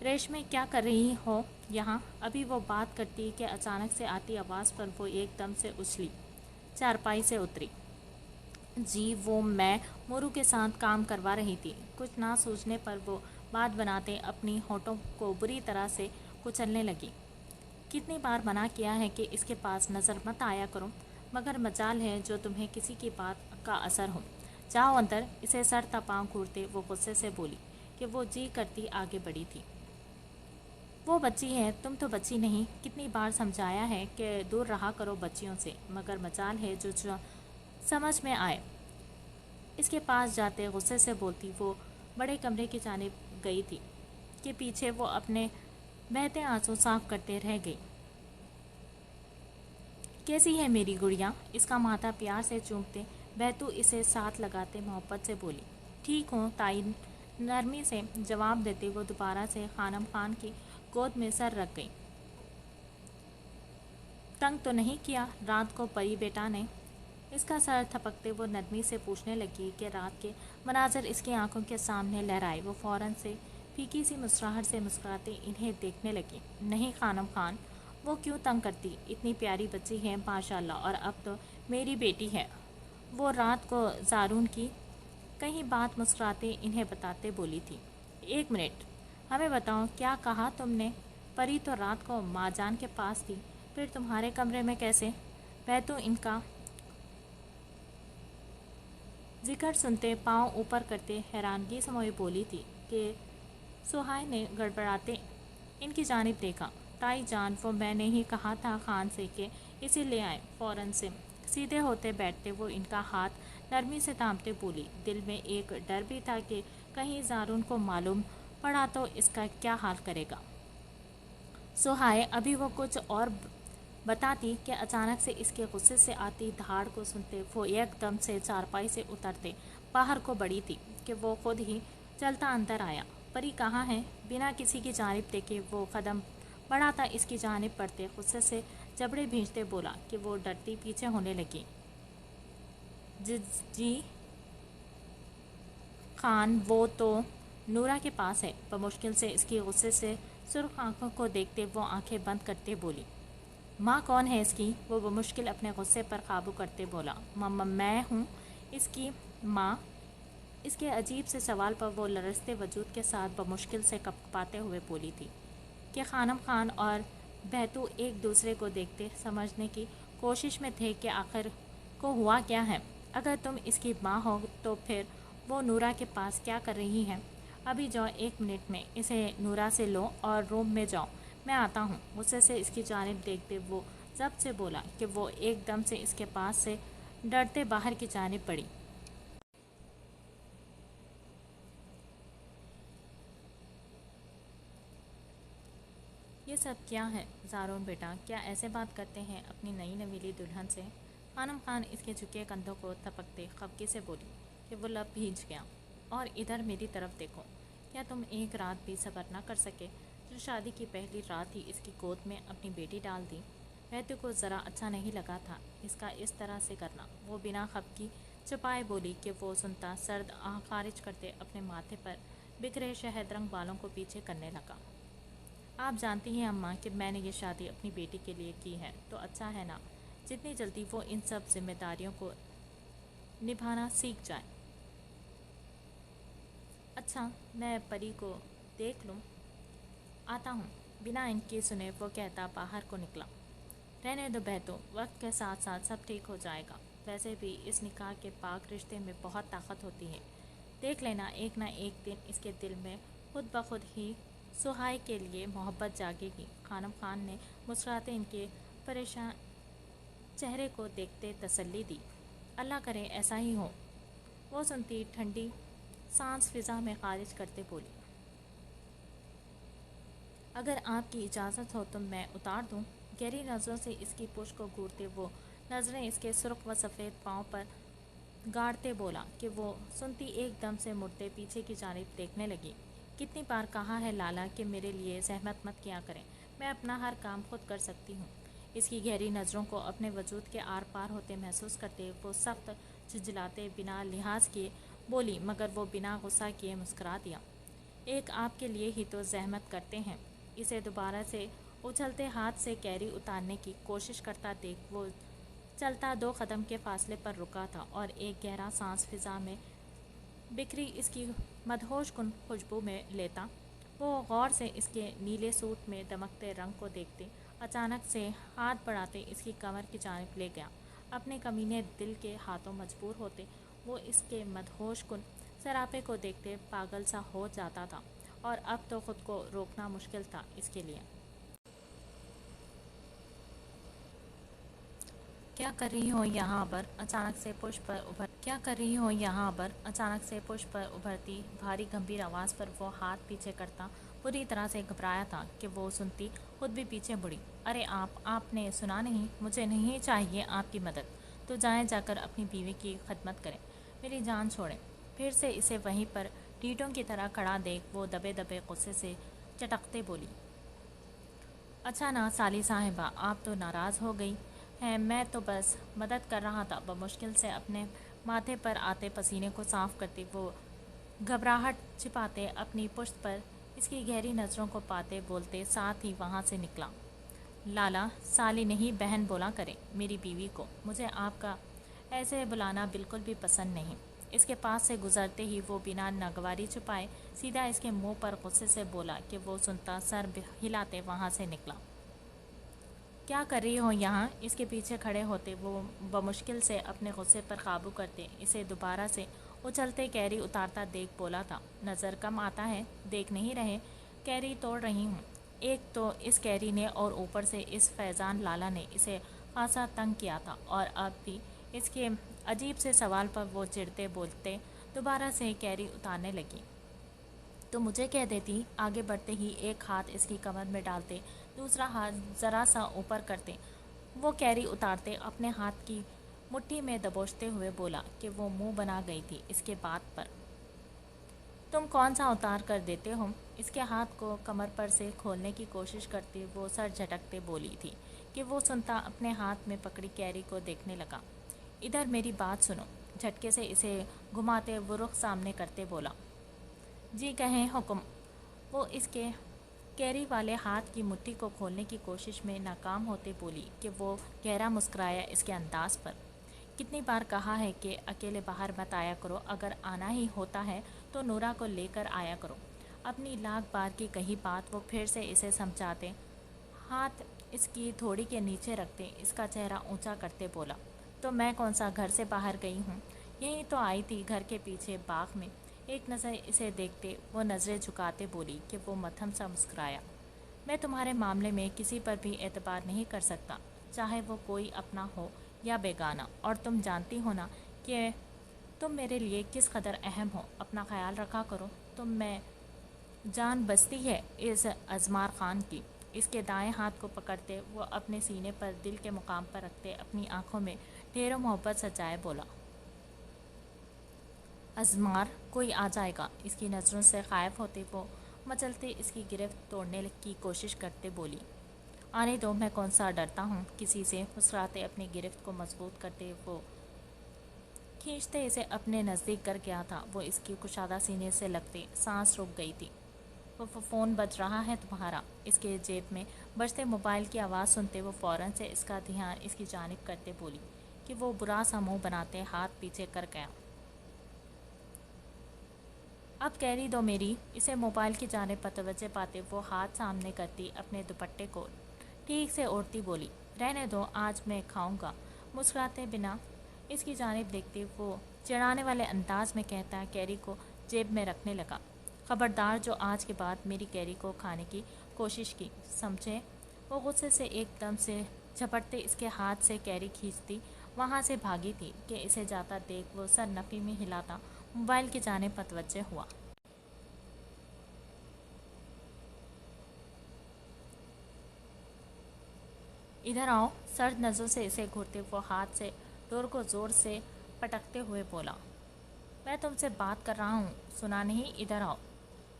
ریشمی کیا کر رہی ہو یہاں؟ ابھی وہ بات کرتی کہ اچانک سے آتی آواز پر وہ ایک دم سے اچھلی، چارپائی سے اتری۔ جی وہ میں مورو کے ساتھ کام کروا رہی تھی۔ کچھ نہ سوچنے پر وہ بات بناتے اپنی ہونٹوں کو بری طرح سے کچلنے لگی۔ کتنی بار منع کیا ہے کہ اس کے پاس نظر مت آیا کرو، مگر مجال ہے جو تمہیں کسی کی بات کا اثر ہو۔ جاؤ اندر۔ اسے سر تپاؤں گھورتے وہ غصے سے بولی کہ وہ جی کرتی آگے بڑھی تھی۔ وہ بچی ہے، تم تو بچی نہیں۔ کتنی بار سمجھایا ہے کہ دور رہا کرو بچیوں سے، مگر مجال ہے جو سمجھ میں آئے۔ اس کے پاس جاتے غصے سے بولتی وہ بڑے کمرے کی جانب گئی تھی کہ پیچھے وہ اپنے بہتے آنسو صاف کرتے رہ گئی۔ کیسی ہے میری گڑیا؟ اس کا ماتھا پیار سے چومتے بہتو اسے ساتھ لگاتے محبت سے بولی۔ ٹھیک ہوں تائی، نرمی سے جواب دیتے وہ دوبارہ سے خانم خان کی گود میں سر رکھ گئی۔ تنگ تو نہیں کیا رات کو پری بیٹا نے؟ اس کا سر تھپکتے وہ نرمی سے پوچھنے لگی کہ رات کے مناظر اس کی آنکھوں کے سامنے لہرائے۔ وہ فوراً سے پھیکی سی مسکراہٹ سے مسکراتے انہیں دیکھنے لگی۔ نہیں خانم خان، وہ کیوں تنگ کرتی؟ اتنی پیاری بچی ہے ماشاء اللہ، اور اب تو میری بیٹی ہے۔ وہ رات کو زارون کی کہیں بات مسکراتے انہیں بتاتے بولی تھی۔ ایک منٹ، ہمیں بتاؤ کیا کہا تم نے؟ پری تو رات کو ماں جان کے پاس تھی، پھر تمہارے کمرے میں کیسے؟ بہتو ان کا ذکر سنتے پاؤں اوپر کرتے حیرانگی سموئے بولی تھی کہ سہائے نے گڑبڑاتے ان کی جانب دیکھا۔ تائی جان، وہ میں نے ہی کہا تھا خان سے کہ اسے لے آئیں۔ فوراً سے سیدھے ہوتے بیٹھتے وہ ان کا ہاتھ نرمی سے تھامتے بولی۔ دل میں ایک ڈر بھی تھا کہ کہیں زارون کو معلوم پڑا تو اس کا کیا حال کرے گا۔ سہائے ابھی وہ کچھ اور بتاتی کہ اچانک سے اس کے غصے سے آتی دھاڑ کو سنتے وہ ایک دم سے چارپائی سے اترتے باہر کو بڑھی تھی کہ وہ خود ہی چلتا اندر آیا۔ پری کہاں ہے؟ بنا کسی کی جانب دیکھے وہ قدم بڑھاتا اس کی جانب پڑتے غصے سے جبڑے بھینچتے بولا کہ وہ ڈرتی پیچھے ہونے لگی۔ جی خان، وہ تو نورا کے پاس ہے۔ بمشکل سے اس کی غصے سے سرخ آنکھوں کو دیکھتے وہ آنکھیں بند کرتے بولی۔ ماں کون ہے اس کی؟ وہ بمشکل اپنے غصے پر قابو کرتے بولا۔ میں ہوں اس کی ماں۔ اس کے عجیب سے سوال پر وہ لرزتے وجود کے ساتھ بمشکل سے کپکپاتے ہوئے بولی تھی کہ خانم خان اور بہتو ایک دوسرے کو دیکھتے سمجھنے کی کوشش میں تھے کہ آخر کو ہوا کیا ہے۔ اگر تم اس کی ماں ہو تو پھر وہ نورا کے پاس کیا کر رہی ہے؟ ابھی جاؤ، 1 منٹ میں اسے نورا سے لو اور روم میں جاؤ، میں آتا ہوں۔ غصے سے اس کی جانب دیکھتے وہ ضبط سے بولا کہ وہ ایک دم سے اس کے پاس سے ڈرتے باہر کی جانب بڑھی۔ یہ سب کیا ہے زارون بیٹا؟ کیا ایسے بات کرتے ہیں اپنی نئی نویلی دلہن سے؟ خانم خان اس کے جھکے کندھوں کو تھپکتے خفگی سے بولی کہ وہ لب بھیج گیا۔ اور ادھر میری طرف دیکھو، کیا تم ایک رات بھی صبر نہ کر سکے جو شادی کی پہلی رات ہی اس کی گود میں اپنی بیٹی ڈال دی؟ بہتو کو ذرا اچھا نہیں لگا تھا اس کا اس طرح سے کرنا۔ وہ بنا خفگی چھپائے بولی کہ وہ سنتا سرد آہ خارج کرتے اپنے ماتھے پر بکھرے شہد رنگ بالوں کو پیچھے کرنے لگا۔ آپ جانتی ہیں اماں کہ میں نے یہ شادی اپنی بیٹی کے لیے کی ہے، تو اچھا ہے نا جتنی جلدی وہ ان سب ذمہ داریوں کو نبھانا سیکھ جائے۔ اچھا، میں پری کو دیکھ لوں، آتا ہوں۔ بنا ان کی سنے وہ کہتا باہر کو نکلا۔ رہنے دو بہتو، وقت کے ساتھ ساتھ سب ٹھیک ہو جائے گا۔ ویسے بھی اس نکاح کے پاک رشتے میں بہت طاقت ہوتی ہے، دیکھ لینا ایک نہ ایک دن اس کے دل میں خود بخود ہی سہائے کے لیے محبت جاگے گی۔ خانم خان نے مسکراتے ان کے پریشان چہرے کو دیکھتے تسلی دی۔ اللہ کرے ایسا ہی ہو۔ وہ سنتی ٹھنڈی سانس فضا میں خارج کرتے بولی۔ اگر آپ کی اجازت ہو تو میں اتار دوں؟ گہری نظروں سے اس کی پشت کو گھورتے وہ نظریں اس کے سرخ و سفید پاؤں پر گاڑتے بولا کہ وہ سنتی ایک دم سے مڑتے پیچھے کی جانب دیکھنے لگی۔ کتنی بار کہا ہے لالا کہ میرے لیے زحمت مت کیا کریں، میں اپنا ہر کام خود کر سکتی ہوں۔ اس کی گہری نظروں کو اپنے وجود کے آر پار ہوتے محسوس کرتے وہ سخت جھنجھلاتے بنا لحاظ کیے بولی، مگر وہ بنا غصہ کیے مسکرا دیا۔ ایک آپ کے لیے ہی تو زحمت کرتے ہیں۔ اسے دوبارہ سے اچھلتے ہاتھ سے کیری اتارنے کی کوشش کرتا دیکھ وہ چلتا 2 قدم کے فاصلے پر رکا تھا اور ایک گہرا سانس فضا میں بکھری اس کی مدہوش کن خوشبو میں لیتا۔ وہ غور سے اس کے نیلے سوٹ میں دمکتے رنگ کو دیکھتے اچانک سے ہاتھ بڑھاتے اس کی کمر کی جانب لے گیا۔ اپنے کمینے دل کے ہاتھوں مجبور ہوتے وہ اس کے مدہوش کن سراپے کو دیکھتے پاگل سا ہو جاتا تھا، اور اب تو خود کو روکنا مشکل تھا اس کے لیے۔ کیا کر رہی ہو یہاں پر؟ اچانک سے پشت پر ابھرتی بھاری گمبھیر آواز پر وہ ہاتھ پیچھے کرتا بری طرح سے گھبرایا تھا کہ وہ سنتی خود بھی پیچھے مڑی۔ ارے آپ نے سنا نہیں؟ مجھے نہیں چاہیے آپ کی مدد، تو جائیں جا کر اپنی بیوی کی خدمت کریں، میری جان چھوڑیں۔ پھر سے اسے وہیں پر ڈیٹوں کی طرح کھڑا دیکھ وہ دبے دبے غصے سے چٹکتے بولی۔ اچھا نا سالی صاحبہ، آپ تو ناراض ہو گئی ہیں، میں تو بس مدد کر رہا تھا۔ بمشکل سے اپنے ماتھے پر آتے پسینے کو صاف کرتی وہ گھبراہٹ چھپاتے اپنی پشت پر اس کی گہری نظروں کو پاتے بولتے ساتھ ہی وہاں سے نکلا۔ لالا، سالی نہیں بہن بولا کریں میری بیوی کو، مجھے آپ کا ایسے بلانا بالکل بھی پسند نہیں۔ اس کے پاس سے گزرتے ہی وہ بنا ناگواری چھپائے سیدھا اس کے منہ پر غصے سے بولا کہ وہ سنتا سر ہلاتے وہاں سے نکلا۔ کیا کر رہی ہو یہاں؟ اس کے پیچھے کھڑے ہوتے وہ بمشکل سے اپنے غصے پر قابو کرتے اسے دوبارہ سے اچھلتے کیری اتارتا دیکھ بولا تھا۔ نظر کم آتا ہے، دیکھ نہیں رہے؟ کیری توڑ رہی ہوں۔ ایک تو اس کیری نے اور اوپر سے اس فیضان لالا نے اسے خاصا تنگ کیا تھا، اور اب بھی اس کے عجیب سے سوال پر وہ چڑھتے بولتے دوبارہ سے کیری اتارنے لگی۔ تو مجھے کہہ دیتی؟ آگے بڑھتے ہی ایک ہاتھ اس کی کمر میں ڈالتے دوسرا ہاتھ ذرا سا اوپر کرتے وہ کیری اتارتے اپنے ہاتھ کی مٹھی میں دبوچتے ہوئے بولا کہ وہ منہ بنا گئی تھی اس کے بات پر۔ تم کون سا اتار کر دیتے ہو؟ اس کے ہاتھ کو کمر پر سے کھولنے کی کوشش کرتے وہ سر جھٹکتے بولی تھی کہ وہ سنتا اپنے ہاتھ میں پکڑی کیری کو دیکھنے لگا۔ ادھر میری بات سنو، جھٹکے سے اسے گھماتے وہ رخ سامنے کرتے بولا۔ جی کہیں حکم۔ وہ اس کے کیری والے ہاتھ کی مٹھی کو کھولنے کی کوشش میں ناکام ہوتے بولی کہ وہ گہرا مسکرایا اس کے انداز پر۔ کتنی بار کہا ہے کہ اکیلے باہر مت آیا کرو، اگر آنا ہی ہوتا ہے تو نورا کو لے کر آیا کرو۔ اپنی لاکھ بار کی کہی بات وہ پھر سے اسے سمجھاتے ہاتھ اس کی تھوڑی کے نیچے رکھتے اس کا چہرہ اونچا کرتے بولا۔ تو میں کون سا گھر سے باہر گئی ہوں؟ یہی تو آئی تھی گھر کے پیچھے باغ میں۔ ایک نظر اسے دیکھتے وہ نظریں جھکاتے بولی کہ وہ مدھم سا مسکرایا۔ میں تمہارے معاملے میں کسی پر بھی اعتبار نہیں کر سکتا، چاہے وہ کوئی اپنا ہو یا بیگانہ، اور تم جانتی ہو نا کہ تم میرے لیے کس قدر اہم ہو۔ اپنا خیال رکھا کرو۔ تم میں جان بستی ہے اس ازمار خان کی۔ اس کے دائیں ہاتھ کو پکڑتے وہ اپنے سینے پر دل کے مقام پر رکھتے اپنی آنکھوں میں ڈھیروں محبت سچائے بولا۔ ازمار کوئی آ جائے گا؟ اس کی نظروں سے خائف ہوتے وہ مچلتے اس کی گرفت توڑنے کی کوشش کرتے بولی۔ آنے دو، میں کون سا ڈرتا ہوں کسی سے؟ مسکراتے اپنی گرفت کو مضبوط کرتے وہ کھینچتے اسے اپنے نزدیک کر گیا تھا۔ وہ اس کی کشادہ سینے سے لگتے سانس رک گئی تھی۔ وہ فون بج رہا ہے تمہارا؟ اس کے جیب میں بجتے موبائل کی آواز سنتے وہ فوراً سے اس کا دھیان اس کی جانب کرتے بولی کہ وہ برا سا منہ بناتے ہاتھ پیچھے کر گیا۔ اب کیری دو میری۔ اسے موبائل کی جانب متوجہ پاتے وہ ہاتھ سامنے کرتی اپنے دوپٹے کو ٹھیک سے اوڑھتی بولی۔ رہنے دو، آج میں کھاؤں گا۔ مسکراتے بنا اس کی جانب دیکھتے وہ چڑھانے والے انداز میں کہتا کیری کو جیب میں رکھنے لگا۔ خبردار جو آج کے بعد میری کیری کو کھانے کی کوشش کی، سمجھے؟ وہ غصے سے ایک دم سے جھپٹتے اس کے ہاتھ سے کیری کھینچتی وہاں سے بھاگی تھی کہ اسے جاتا دیکھ وہ سر نفی میں ہلاتا موبائل کی جانب متوجہ ہوا۔ ادھر آؤ۔ سرد نظروں سے اسے گھورتے وہ ہاتھ سے ڈور کو زور سے پٹکتے ہوئے بولا۔ میں تم سے بات کر رہا ہوں، سنا نہیں؟ ادھر آؤ۔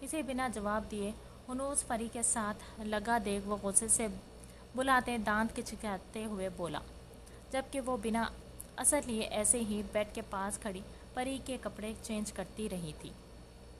اسے بنا جواب دیے ہنوز پری کے ساتھ لگا دیکھ وہ غصے سے بلاتے دانت کھچکاتے ہوئے بولا، جبکہ وہ بنا اثر لیے ایسے ہی بیڈ کے پاس کھڑی پری کے کپڑے چینج کرتی رہی تھی۔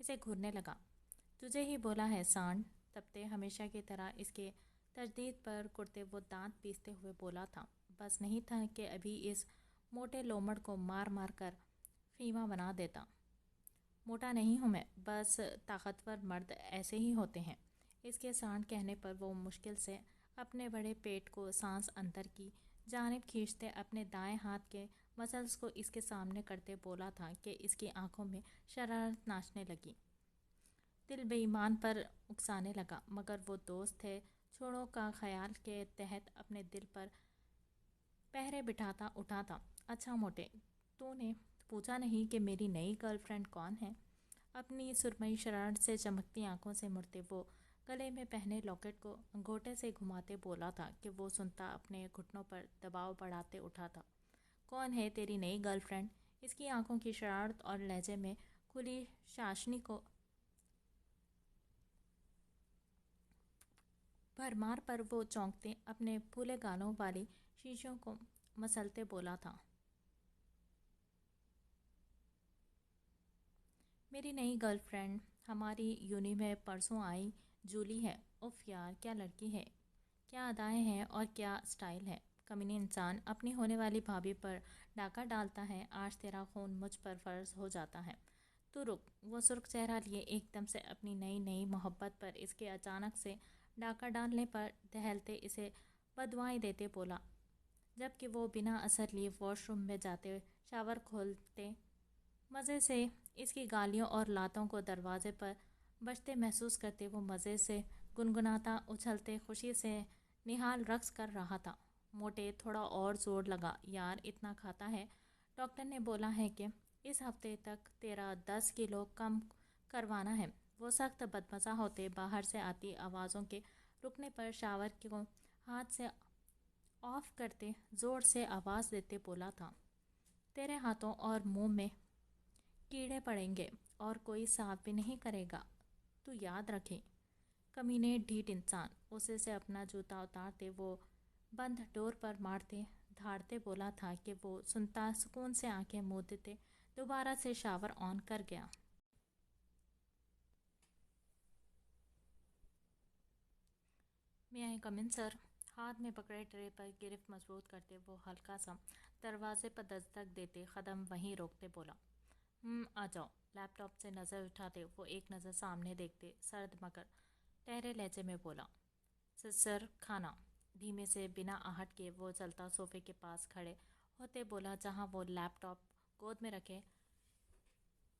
اسے گھورنے لگا۔ تجھے ہی بولا ہے سانڈ، تبتے ہمیشہ کی طرح اس کے تجدید پر کرتے وہ دانت پیستے ہوئے بولا تھا۔ بس نہیں تھا کہ ابھی اس موٹے لومڑ کو مار مار کر فیما بنا دیتا۔ موٹا نہیں ہوں میں، بس طاقتور مرد ایسے ہی ہوتے ہیں۔ اس کے سانڈ کہنے پر وہ مشکل سے اپنے بڑے پیٹ کو سانس اندر کی جانب کھینچتے اپنے دائیں ہاتھ کے مسلز کو اس کے سامنے کرتے بولا تھا کہ اس کی آنکھوں میں شرارت ناچنے لگی۔ دل بے ایمان پر اکسانے لگا، مگر وہ دوست تھے چھوڑو کا خیال کے تحت اپنے دل پر پہرے بٹھاتا اٹھا تھا۔ اچھا موٹے، تو نے پوچھا نہیں کہ میری نئی گرل فرینڈ کون ہے؟ اپنی سرمئی شرارت سے چمکتی آنکھوں سے مڑتے وہ گلے میں پہنے لاکٹ کو انگوٹھے سے گھماتے بولا تھا کہ وہ سنتا اپنے گھٹنوں پر دباؤ بڑھاتے اٹھا تھا۔ کون ہے تیری نئی گرل فرینڈ؟ اس کی آنکھوں کی شرارت اور لہجے میں کھلی چاشنی کو بھرمار پر وہ چونکتے اپنے پھولے گالوں والی شیشوں کو مسلتے بولا تھا۔ میری نئی گرل فرینڈ ہماری یونی میں پرسوں آئی جولی ہے۔ اف یار، کیا لڑکی ہے، کیا ادائیں ہیں اور کیا اسٹائل ہے۔ کمینے انسان اپنی ہونے والی بھابھی پر ڈاکہ ڈالتا ہے۔ آج تیرا خون مجھ پر فرض ہو جاتا ہے۔ تو رک۔ وہ سرخ چہرہ لیے ایک دم سے اپنی نئی محبت پر اس کے اچانک سے ڈاکہ ڈالنے پر دہلتے اسے بددعائیں دیتے بولا، جبکہ وہ بنا اثر لیے واش روم میں جاتے شاور کھولتے مزے سے اس کی گالیوں اور لاتوں کو دروازے پر بجتے محسوس کرتے وہ مزے سے گنگناتا اچھلتے خوشی سے نہال رقص کر رہا تھا۔ موٹے، تھوڑا اور زور لگا یار، اتنا کھاتا ہے۔ ڈاکٹر نے بولا ہے کہ اس ہفتے تک تیرا 10 کلو کم کروانا ہے۔ وہ سخت بدمزہ ہوتے باہر سے آتی آوازوں کے رکنے پر شاور کو ہاتھ سے آف کرتے زور سے آواز دیتے بولا تھا، تیرے ہاتھوں اور منہ میں کیڑے پڑیں گے اور کوئی صاف بھی نہیں کرے گا، تو یاد رکھے۔ کمینے ڈھیٹ انسان، اسے سے اپنا جوتا اتارتے وہ بند ڈور پر مارتے دھاڑتے بولا تھا کہ وہ سنتا سکون سے آنکھیں موندتے دوبارہ سے شاور آن کر گیا۔ میں آئی کم ان سر؟ ہاتھ میں پکڑے ٹرے پر گرفت مضبوط کرتے وہ ہلکا سا دروازے پر دستک دیتے قدم وہیں روکتے بولا، آ جاؤ۔ لیپ ٹاپ سے نظر اٹھاتے وہ ایک نظر سامنے دیکھتے سرد مگر ٹہرے لہجے میں بولا، سر کھانا۔ دھیمے سے بنا آہٹ کے وہ چلتا صوفے کے پاس کھڑے ہوتے بولا جہاں وہ لیپ ٹاپ گود میں رکھے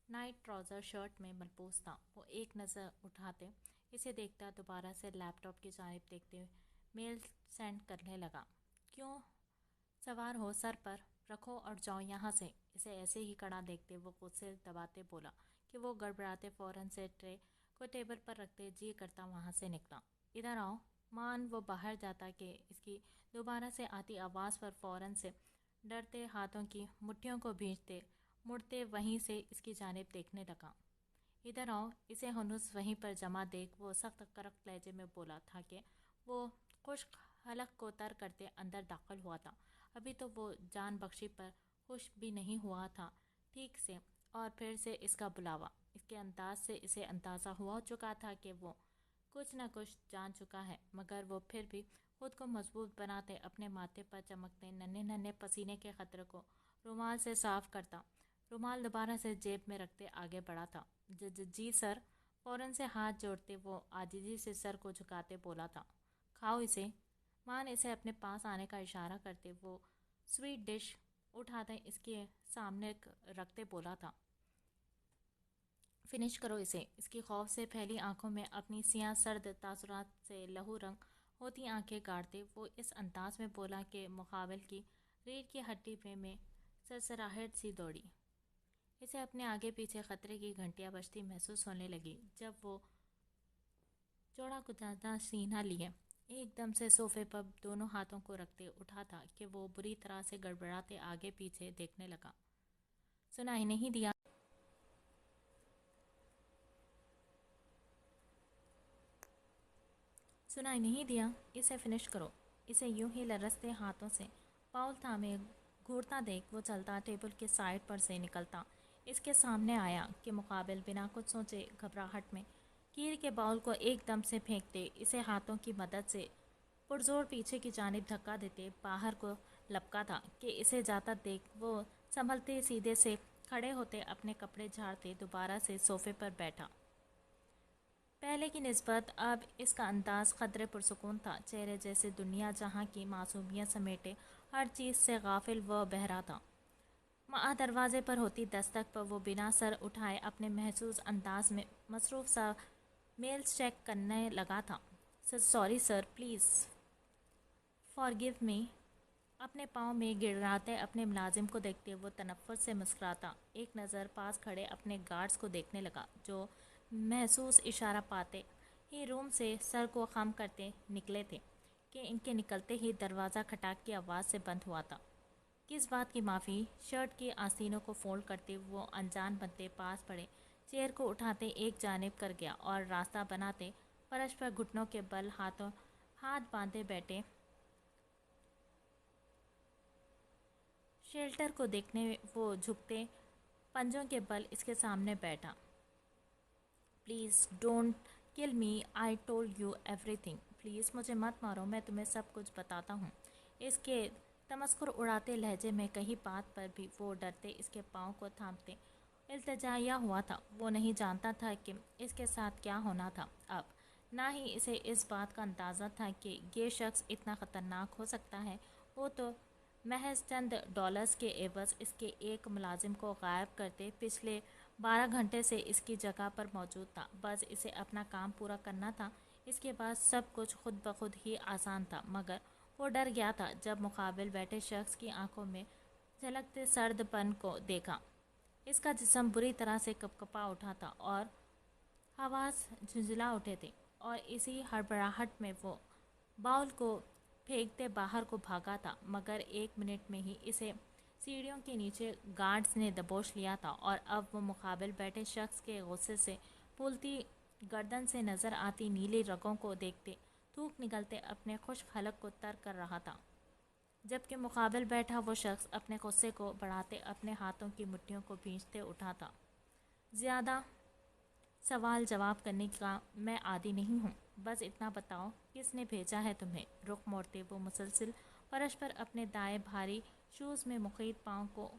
نائٹ ٹراؤزر شرٹ میں ملبوس تھا۔ وہ ایک نظر اٹھاتے اسے دیکھتا دوبارہ سے لیپ ٹاپ کی جانب دیکھتے میل سینڈ کرنے لگا۔ کیوں سوار ہو سر پر، رکھو اور جاؤ یہاں سے۔ اسے ایسے ہی کھڑا دیکھتے وہ غصے دباتے بولا کہ وہ گڑبڑاتے فوراً سے ٹرے کو ٹیبل پر رکھتے جی کرتا وہاں سے نکلا۔ ادھر آؤ مان وہ باہر جاتا کہ اس کی دوبارہ سے آتی آواز پر فوراً سے ڈرتے ہاتھوں کی مٹھیوں کو بھیجتے مڑتے وہیں سے اس کی جانب دیکھنے لگا۔ ادھر آؤ۔ اسے ہنوز وہیں پر جمع دیکھ وہ سخت کرخت لہجے میں بولا تھا کہ وہ خشک حلق کو تر کرتے اندر داخل ہوا تھا۔ ابھی تو وہ جان بخشی پر خوش بھی نہیں ہوا تھا ٹھیک سے، اور پھر سے اس کا بلاوا۔ اس کے انداز سے اسے اندازہ ہوا چکا تھا کہ وہ کچھ نہ کچھ جان چکا ہے، مگر وہ پھر بھی خود کو مضبوط بناتے اپنے ماتھے پر چمکتے ننھے پسینے کے قطرے کو رومال سے صاف کرتا رومال دوبارہ سے جیب میں رکھتے آگے بڑھا تھا۔ جی سر۔ فوراً سے ہاتھ جوڑتے وہ عاجزی سے سر کو جھکاتے بولا تھا، کھاؤ اسے۔ مان اسے اپنے پاس آنے کا اشارہ کرتے وہ سویٹ ڈش اٹھاتے اس کے سامنے رکھتے بولا تھا، فنش کرو اسے۔ اس کی خوف سے پھیلی آنکھوں میں اپنی سیاہ سرد تاثرات سے لہو رنگ ہوتی آنکھیں گاڑتے وہ اس انداز میں بولا کہ مقابل کی ریڑھ کی ہڈی میں سرسراہٹ سی دوڑی۔ اسے اپنے آگے پیچھے خطرے کی گھنٹیاں بجتی محسوس ہونے لگی جب وہ چوڑا کچا سینہ لیے ایک دم سے صوفے پر دونوں ہاتھوں کو رکھتے اٹھا تھا کہ وہ بری طرح سے گڑبڑاتے آگے پیچھے دیکھنے لگا۔ سنائی نہیں دیا؟ سنائی نہیں دیا؟ اسے فنش کرو۔ اسے یوں ہی لرزتے ہاتھوں سے باؤل تھامے گھورتا دیکھ وہ چلتا ٹیبل کے سائڈ پر سے نکلتا اس کے سامنے آیا کہ مقابل بنا کچھ سوچے گھبراہٹ میں کھیر کے باؤل کو ایک دم سے پھینکتے اسے ہاتھوں کی مدد سے پرزور پیچھے کی جانب دھکا دیتے باہر کو لپکا تھا کہ اسے جاتا دیکھ وہ سنبھلتے سیدھے سے کھڑے ہوتے اپنے کپڑے جھاڑتے دوبارہ سے صوفے پر بیٹھا۔ پہلے کی نسبت اب اس کا انداز قدرے پرسکون تھا، چہرے جیسے دنیا جہاں کی معصومیت سمیٹے ہر چیز سے غافل و بہرا تھا۔ ماں دروازے پر ہوتی دستک پر وہ بنا سر اٹھائے اپنے محسوس انداز میں مصروف سا میلز چیک کرنے لگا تھا۔ سوری سر، پلیز فارگیو می۔ اپنے پاؤں میں گڑگڑاتے اپنے ملازم کو دیکھتے وہ تنفر سے مسکراتا ایک نظر پاس کھڑے اپنے گارڈز کو دیکھنے لگا، جو محسوس اشارہ پاتے ہی روم سے سر کو خم کرتے نکلے تھے کہ ان کے نکلتے ہی دروازہ کھٹاک کی آواز سے بند ہوا تھا۔ کس بات کی معافی؟ شرٹ کی آستینوں کو فولڈ کرتے وہ انجان بنتے پاس پڑے چیئر کو اٹھاتے ایک جانب کر گیا اور راستہ بناتے فرش پر گھٹنوں کے بل ہاتھ باندھے بیٹھے شیلٹر کو دیکھنے وہ جھکتے پنجوں کے بل اس کے سامنے بیٹھا۔ پلیز ڈونٹ کل می، I told you every thing. Please مجھے مت مارو، میں تمہیں سب کچھ بتاتا ہوں۔ اس کے تمسخر اڑاتے لہجے میں کہیں بات پر بھی وہ ڈرتے اس کے پاؤں کو تھامتے التجایا ہوا تھا۔ وہ نہیں جانتا تھا کہ اس کے ساتھ کیا ہونا تھا اب، نہ ہی اسے اس بات کا اندازہ تھا کہ یہ شخص اتنا خطرناک ہو سکتا ہے۔ وہ تو محض چند ڈالرز کے عوض اس کے ایک ملازم کو غائب کرتے پچھلے 12 گھنٹے سے اس کی جگہ پر موجود تھا، بس اسے اپنا کام پورا کرنا تھا۔ اس کے بعد سب کچھ خود بخود ہی آسان تھا، مگر وہ ڈر گیا تھا جب مقابل بیٹھے شخص کی آنکھوں میں جھلکتے سرد پن کو دیکھا۔ اس کا جسم بری طرح سے کپکپا اٹھا تھا اور حواس جھنجھلا اٹھے تھے، اور اسی ہڑبڑاہٹ میں وہ باؤل کو پھینکتے باہر کو بھاگا تھا، مگر 1 منٹ میں ہی اسے سیڑھیوں کے نیچے گارڈز نے دبوچ لیا تھا، اور اب وہ مقابل بیٹھے شخص کے غصے سے پھولتی گردن سے نظر آتی نیلی رگوں کو دیکھتے تھوک نکلتے اپنے خشک حلق کو تر کر رہا تھا، جبکہ مقابل بیٹھا وہ شخص اپنے غصے کو بڑھاتے اپنے ہاتھوں کی مٹھیوں کو بھینچتے اٹھا تھا۔ زیادہ سوال جواب کرنے کا میں عادی نہیں ہوں، بس اتنا بتاؤ کس نے بھیجا ہے تمہیں؟ رخ موڑتے وہ مسلسل فرش پر اپنے دائیں بھاری شوز میں مقید پاؤں کو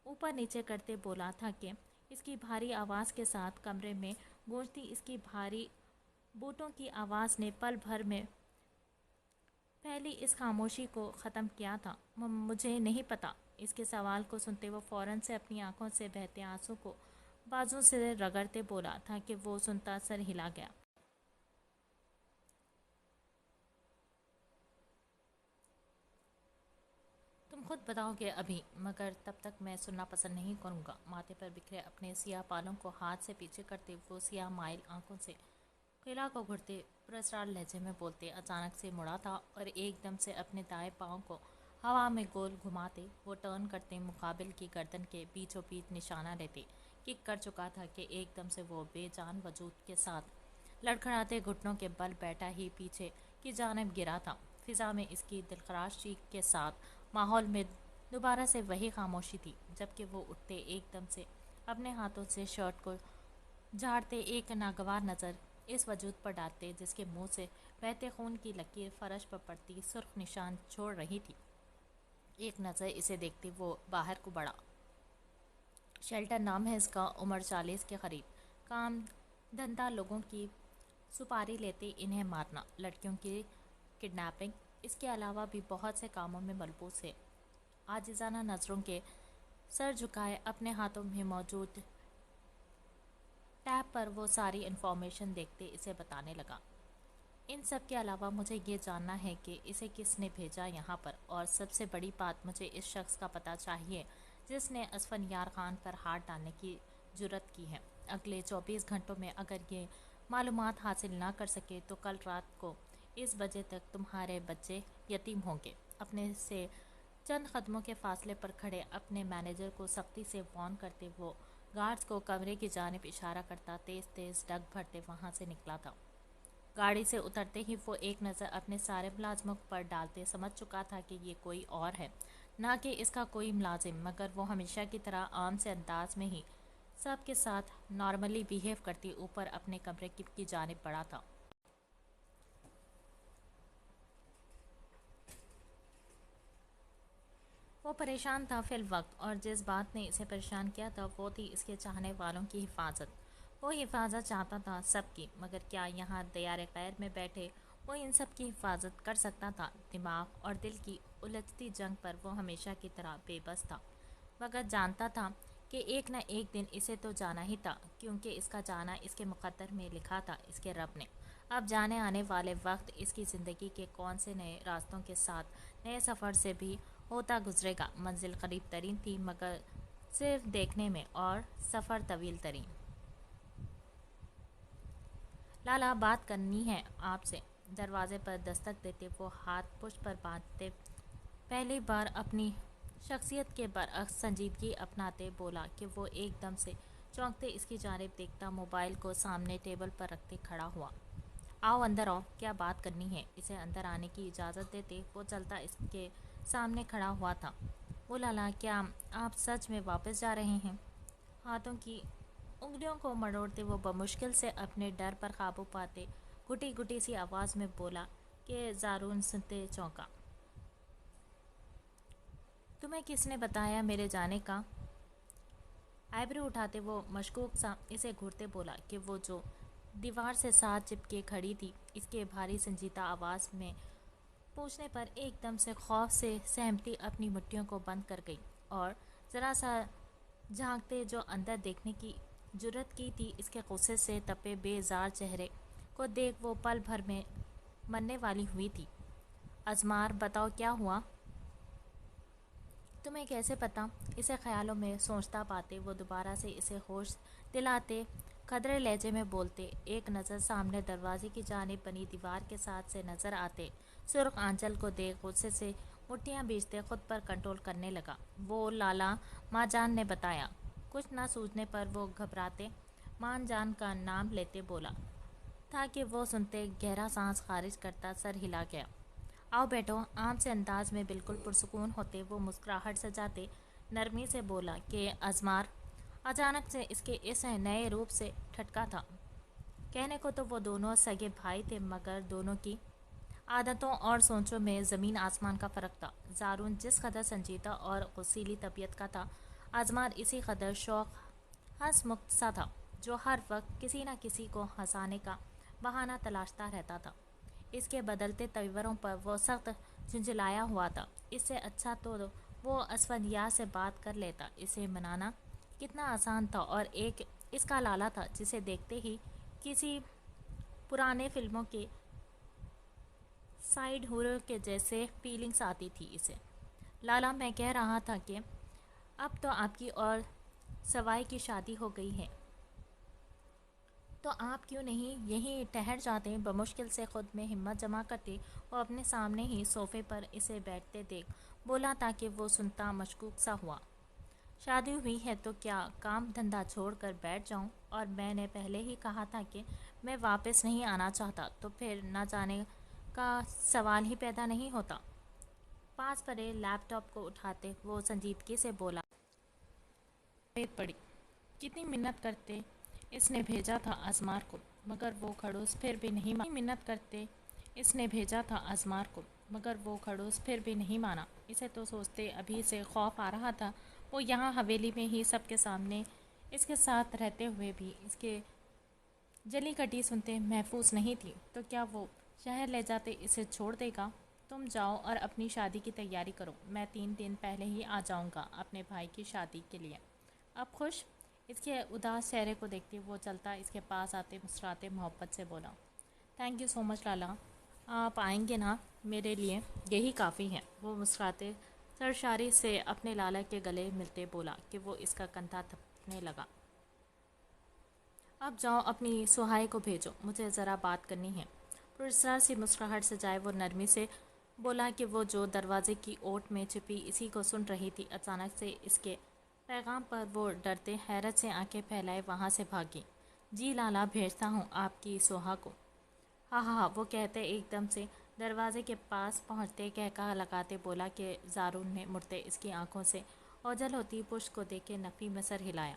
اوپر نیچے کرتے بولا تھا کہ اس کی بھاری آواز کے ساتھ کمرے میں گونجتی اس کی بھاری بوٹوں کی آواز نے پل بھر میں پہلی اس خاموشی کو ختم کیا تھا۔ مجھے نہیں پتا۔ اس کے سوال کو سنتے وہ فوراً سے اپنی آنکھوں سے بہتے آنسو کو بازو سے رگڑتے بولا تھا کہ وہ سنتا سر ہلا گیا۔ تم خود بتاؤ گے ابھی، مگر تب تک میں سننا پسند نہیں کروں گا۔ ماتھے پر بکھرے اپنے سیاہ بالوں کو ہاتھ سے پیچھے کرتے وہ سیاہ مائل آنکھوں سے قلعہ کو گھڑتے پراسرار لہجے میں بولتے اچانک سے مڑا تھا، اور ایک دم سے اپنے دائیں پاؤں کو ہوا میں گول گھماتے وہ ٹرن کرتے مقابل کی گردن کے بیچوں بیچ نشانہ لیتے کک کر چکا تھا کہ ایک دم سے وہ بے جان وجود کے ساتھ لڑکھڑاتے گھٹنوں کے بل بیٹھا ہی پیچھے کی جانب گرا تھا۔ فضا میں اس کی دلخراش چیخ کے ساتھ ماحول میں دوبارہ سے وہی خاموشی تھی، جبکہ وہ اٹھتے ایک دم سے اپنے ہاتھوں سے شرٹ کو جھاڑتے ایک ناگوار نظر اس وجود پر ڈالتے جس کے منہ سے بہتے خون کی لکیر فرش پر پڑتی سرخ نشان چھوڑ رہی تھی۔ ایک نظر اسے دیکھتے وہ باہر کو بڑھا۔ شیلٹر نام ہے اس کا، عمر 40 کے قریب، کام دھندا لوگوں کی سپاری لیتے انہیں مارنا، لڑکیوں کی کڈنیپنگ، اس کے علاوہ بھی بہت سے کاموں میں ملبوس ہے۔ عاجزانہ نظروں کے سر جھکائے اپنے ہاتھوں میں موجود ٹیب پر وہ ساری انفارمیشن دیکھتے اسے بتانے لگا۔ ان سب کے علاوہ مجھے یہ جاننا ہے کہ اسے کس نے بھیجا یہاں پر، اور سب سے بڑی بات مجھے اس شخص کا پتہ چاہیے جس نے اسفندیار خان پر ہاتھ ڈالنے کی جرات کی ہے۔ اگلے 24 گھنٹوں میں اگر یہ معلومات حاصل نہ کر سکے تو کل رات کو اس بجے تک تمہارے بچے یتیم ہوں گے۔ اپنے سے چند قدموں کے فاصلے پر کھڑے اپنے مینیجر کو سختی سے وارن کرتے وہ گارڈز کو کمرے کی جانب اشارہ کرتا تیز تیز ڈگ بھرتے وہاں سے نکلا تھا۔ گاڑی سے اترتے ہی وہ ایک نظر اپنے سارے ملازموں پر ڈالتے سمجھ چکا تھا کہ یہ کوئی اور ہے، نہ کہ اس کا کوئی ملازم، مگر وہ ہمیشہ کی طرح عام سے انداز میں ہی سب کے ساتھ نارملی بیہیو کرتی اوپر اپنے کمرے کی جانب بڑھا تھا۔ وہ پریشان تھا فی الوقت، اور جس بات نے اسے پریشان کیا تھا وہ تھی اس کے چاہنے والوں کی حفاظت۔ وہ حفاظت چاہتا تھا سب کی، مگر کیا یہاں دیار غیر میں بیٹھے وہ ان سب کی حفاظت کر سکتا تھا؟ دماغ اور دل کی الجھتی جنگ پر وہ ہمیشہ کی طرح بے بس تھا، مگر جانتا تھا کہ ایک نہ ایک دن اسے تو جانا ہی تھا، کیونکہ اس کا جانا اس کے مقدر میں لکھا تھا اس کے رب نے۔ اب جانے آنے والے وقت اس کی زندگی کے کون سے نئے راستوں کے ساتھ نئے سفر سے بھی ہوتا گزرے گا۔ منزل قریب ترین تھی، مگر صرف دیکھنے میں، اور سفر طویل ترین۔ لالا، بات کرنی ہے آپ سے۔ دروازے پر دستک دیتے وہ ہاتھ پشت پر باندھتے پہلی بار اپنی شخصیت کے برعکس سنجیدگی اپناتے بولا کہ وہ ایک دم سے چونکتے اس کی جانب دیکھتا موبائل کو سامنے ٹیبل پر رکھتے کھڑا ہوا۔ آؤ اندر آؤ، کیا بات کرنی ہے؟ اسے اندر آنے کی اجازت دیتے وہ چلتا اس کے سامنے کھڑا ہوا تھا۔ وہ لالا، کیا آپ سچ میں واپس جا رہے ہیں؟ ہاتھوں کی انگلیوں کو مڑوڑتے وہ بمشکل سے اپنے ڈر پر قابو پاتے گھٹی گھٹی سی آواز میں بولا کہ زارون سنتے چونکا۔ تمہیں کس نے بتایا میرے جانے کا؟ آئیبرو اٹھاتے وہ مشکوک سا اسے گھورتے بولا کہ وہ جو دیوار سے ساتھ چپکے کھڑی تھی، اس کے بھاری سنجیدہ آواز میں پوچھنے پر ایک دم سے خوف سے سہمتی اپنی مٹھیوں کو بند کر گئی، اور ذرا سا جھانکتے جو اندر دیکھنے کی جرت کی تھی اس کے غصے سے تپے بے زار چہرے کو دیکھ وہ پل بھر میں مرنے والی ہوئی تھی۔ ازمار، بتاؤ کیا ہوا؟ تمہیں کیسے پتا؟ اسے خیالوں میں سوچتا پاتے وہ دوبارہ سے اسے ہوش دلاتے کھدرے لہجے میں بولتے، ایک نظر سامنے دروازے کی جانب بنی دیوار کے ساتھ سے نظر آتے سرخ آنچل کو دیکھ غصے سے مٹھیاں بیچتے خود پر کنٹرول کرنے لگا۔ وہ لالا، ماں جان نے بتایا۔ کچھ نہ سوچنے پر وہ گھبراتے ماں جان کا نام لیتے بولا تھا کہ وہ سنتے گہرا سانس خارج کرتا سر ہلا گیا۔ آؤ بیٹھو، عام سے انداز میں بالکل پرسکون ہوتے وہ مسکراہٹ سجاتے نرمی سے بولا کہ ازمار اچانک سے اس کے اس نئے روپ سے ٹھٹکا تھا۔ کہنے کو تو وہ دونوں سگے بھائی تھے، مگر دونوں کی عادتوں اور سوچوں میں زمین آسمان کا فرق تھا۔ زارون جس قدر سنجیدہ اور غصیلی طبیعت کا تھا، ازمار اسی قدر شوق ہنس مکت سا تھا، جو ہر وقت کسی نہ کسی کو ہنسانے کا بہانہ تلاشتا رہتا تھا۔ اس کے بدلتے تیوروں پر وہ سخت جھنجھلایا ہوا تھا۔ اس سے اچھا تو وہ اسفندیار سے بات کر لیتا، اسے منانا کتنا آسان تھا، اور ایک اس کا لالا تھا جسے دیکھتے ہی کسی پرانے فلموں کے سائیڈ ہیرو کے جیسے فیلنگز آتی تھی اسے۔ لالا، میں کہہ رہا تھا کہ اب تو آپ کی اور سوائی کی شادی ہو گئی ہے، تو آپ کیوں نہیں یہیں ٹھہر جاتے؟ بمشکل سے خود میں ہمت جمع کرتے وہ اپنے سامنے ہی صوفے پر اسے بیٹھتے دیکھ بولا تاکہ وہ سنتا مشکوک سا ہوا۔ شادی ہوئی ہے تو کیا کام دھندا چھوڑ کر بیٹھ جاؤں؟ اور میں نے پہلے ہی کہا تھا کہ میں واپس نہیں آنا چاہتا، تو پھر نہ جانے کا سوال ہی پیدا نہیں ہوتا۔ پاس پڑے لیپ ٹاپ کو اٹھاتے وہ سنجیدگی سے بولا، پڑی کتنی منت کرتے اس نے بھیجا تھا ازمار کو، مگر وہ کھڑوس پھر بھی نہیں مانا۔ منت کرتے اس نے بھیجا تھا ازمار کو، مگر وہ کھڑوس پھر بھی نہیں مانا۔ اسے تو سوچتے ابھی سے خوف آ رہا تھا، وہ یہاں حویلی میں ہی سب کے سامنے اس کے ساتھ رہتے ہوئے بھی اس کے جلی کٹی سنتے محفوظ نہیں تھی، تو کیا وہ شہر لے جاتے اسے چھوڑ دے گا؟ تم جاؤ اور اپنی شادی کی تیاری کرو، میں 3 دن پہلے ہی آ جاؤں گا اپنے بھائی کی شادی کے لیے۔ اب خوش؟ اس کے اداس چہرے کو دیکھتے وہ چلتا اس کے پاس آتے مسکراتے محبت سے بولا، تھینک یو سو مچ لالا، آپ آئیں گے نا؟ میرے لیے یہی کافی ہے۔ وہ مسکراتے سرشاری سے اپنے لالا کے گلے ملتے بولا کہ وہ اس کا کندھا تھپنے لگا۔ اب جاؤ اپنی سہائی کو بھیجو، مجھے ذرا بات کرنی ہے۔ پرسرار سی مسکراہٹ سجائے وہ نرمی سے بولا کہ وہ جو دروازے کی اوٹ میں چھپی اسی کو سن رہی تھی۔ اچانک سے اس کے پیغام پر وہ ڈرتے حیرت سے آنکھیں پھیلائے وہاں سے بھاگی۔ جی لالا، بھیجتا ہوں آپ کی سوہا کو۔ ہاں ہاں ہاں، وہ کہتے ایک دم سے دروازے کے پاس پہنچتے کہکہا لگاتے بولا کہ زارون نے مڑتے اس کی آنکھوں سے اوجھل ہوتی پشت کو دیکھ کے نفی میں سر ہلایا۔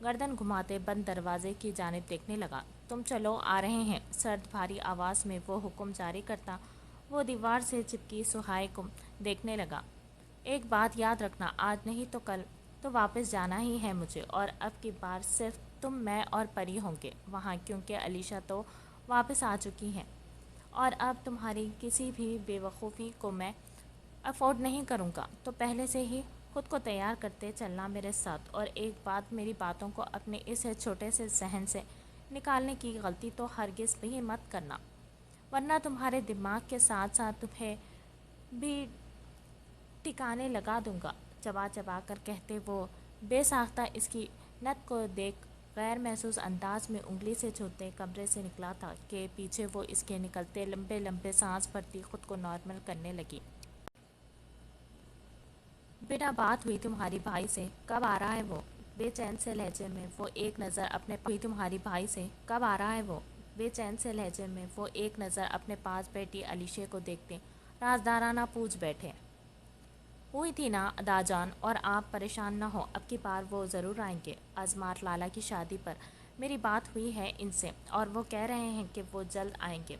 گردن گھماتے بند دروازے کی جانب دیکھنے لگا۔ تم چلو، آ رہے ہیں، سرد بھاری آواز میں وہ حکم جاری کرتا وہ دیوار سے چپکی سہائے کو دیکھنے لگا۔ ایک بات یاد رکھنا، آج نہیں تو کل تو واپس جانا ہی ہے مجھے، اور اب کی بار صرف تم، میں اور پری ہوں گے وہاں، کیونکہ علیشا تو واپس آ چکی ہیں اور اب تمہاری کسی بھی بے وقوفی کو میں افورڈ نہیں کروں گا۔ تو پہلے سے ہی خود کو تیار کرتے چلنا میرے ساتھ، اور ایک بات، میری باتوں کو اپنے اس چھوٹے سے ذہن سے نکالنے کی غلطی تو ہرگز بھی مت کرنا، ورنہ تمہارے دماغ کے ساتھ ساتھ تمہیں بھی ٹھکانے لگا دوں گا۔ چبا چبا کر کہتے وہ بے ساختہ اس کی نت کو دیکھ غیر محسوس انداز میں انگلی سے چھوتے کمرے سے نکلا تھا کہ پیچھے وہ اس کے نکلتے لمبے لمبے سانس بھرتی خود کو نارمل کرنے لگی۔ بیٹا، بات ہوئی تمہاری بھائی سے؟ کب آ رہا ہے وہ؟ بے چین سے لہجے میں وہ ایک نظر اپنے ہوئی تمہاری بھائی سے؟ کب آ رہا ہے وہ؟ بے چین سے لہجے میں وہ ایک نظر اپنے پاس بیٹھی علیشے کو دیکھتے رازدارانہ پوچھ بیٹھے۔ ہوئی تھی نا ادا جان، اور آپ پریشان نہ ہو، اب کی بار وہ ضرور آئیں گے۔ ازمار لالا کی شادی پر میری بات ہوئی ہے ان سے، اور وہ کہہ رہے ہیں کہ وہ جلد آئیں گے۔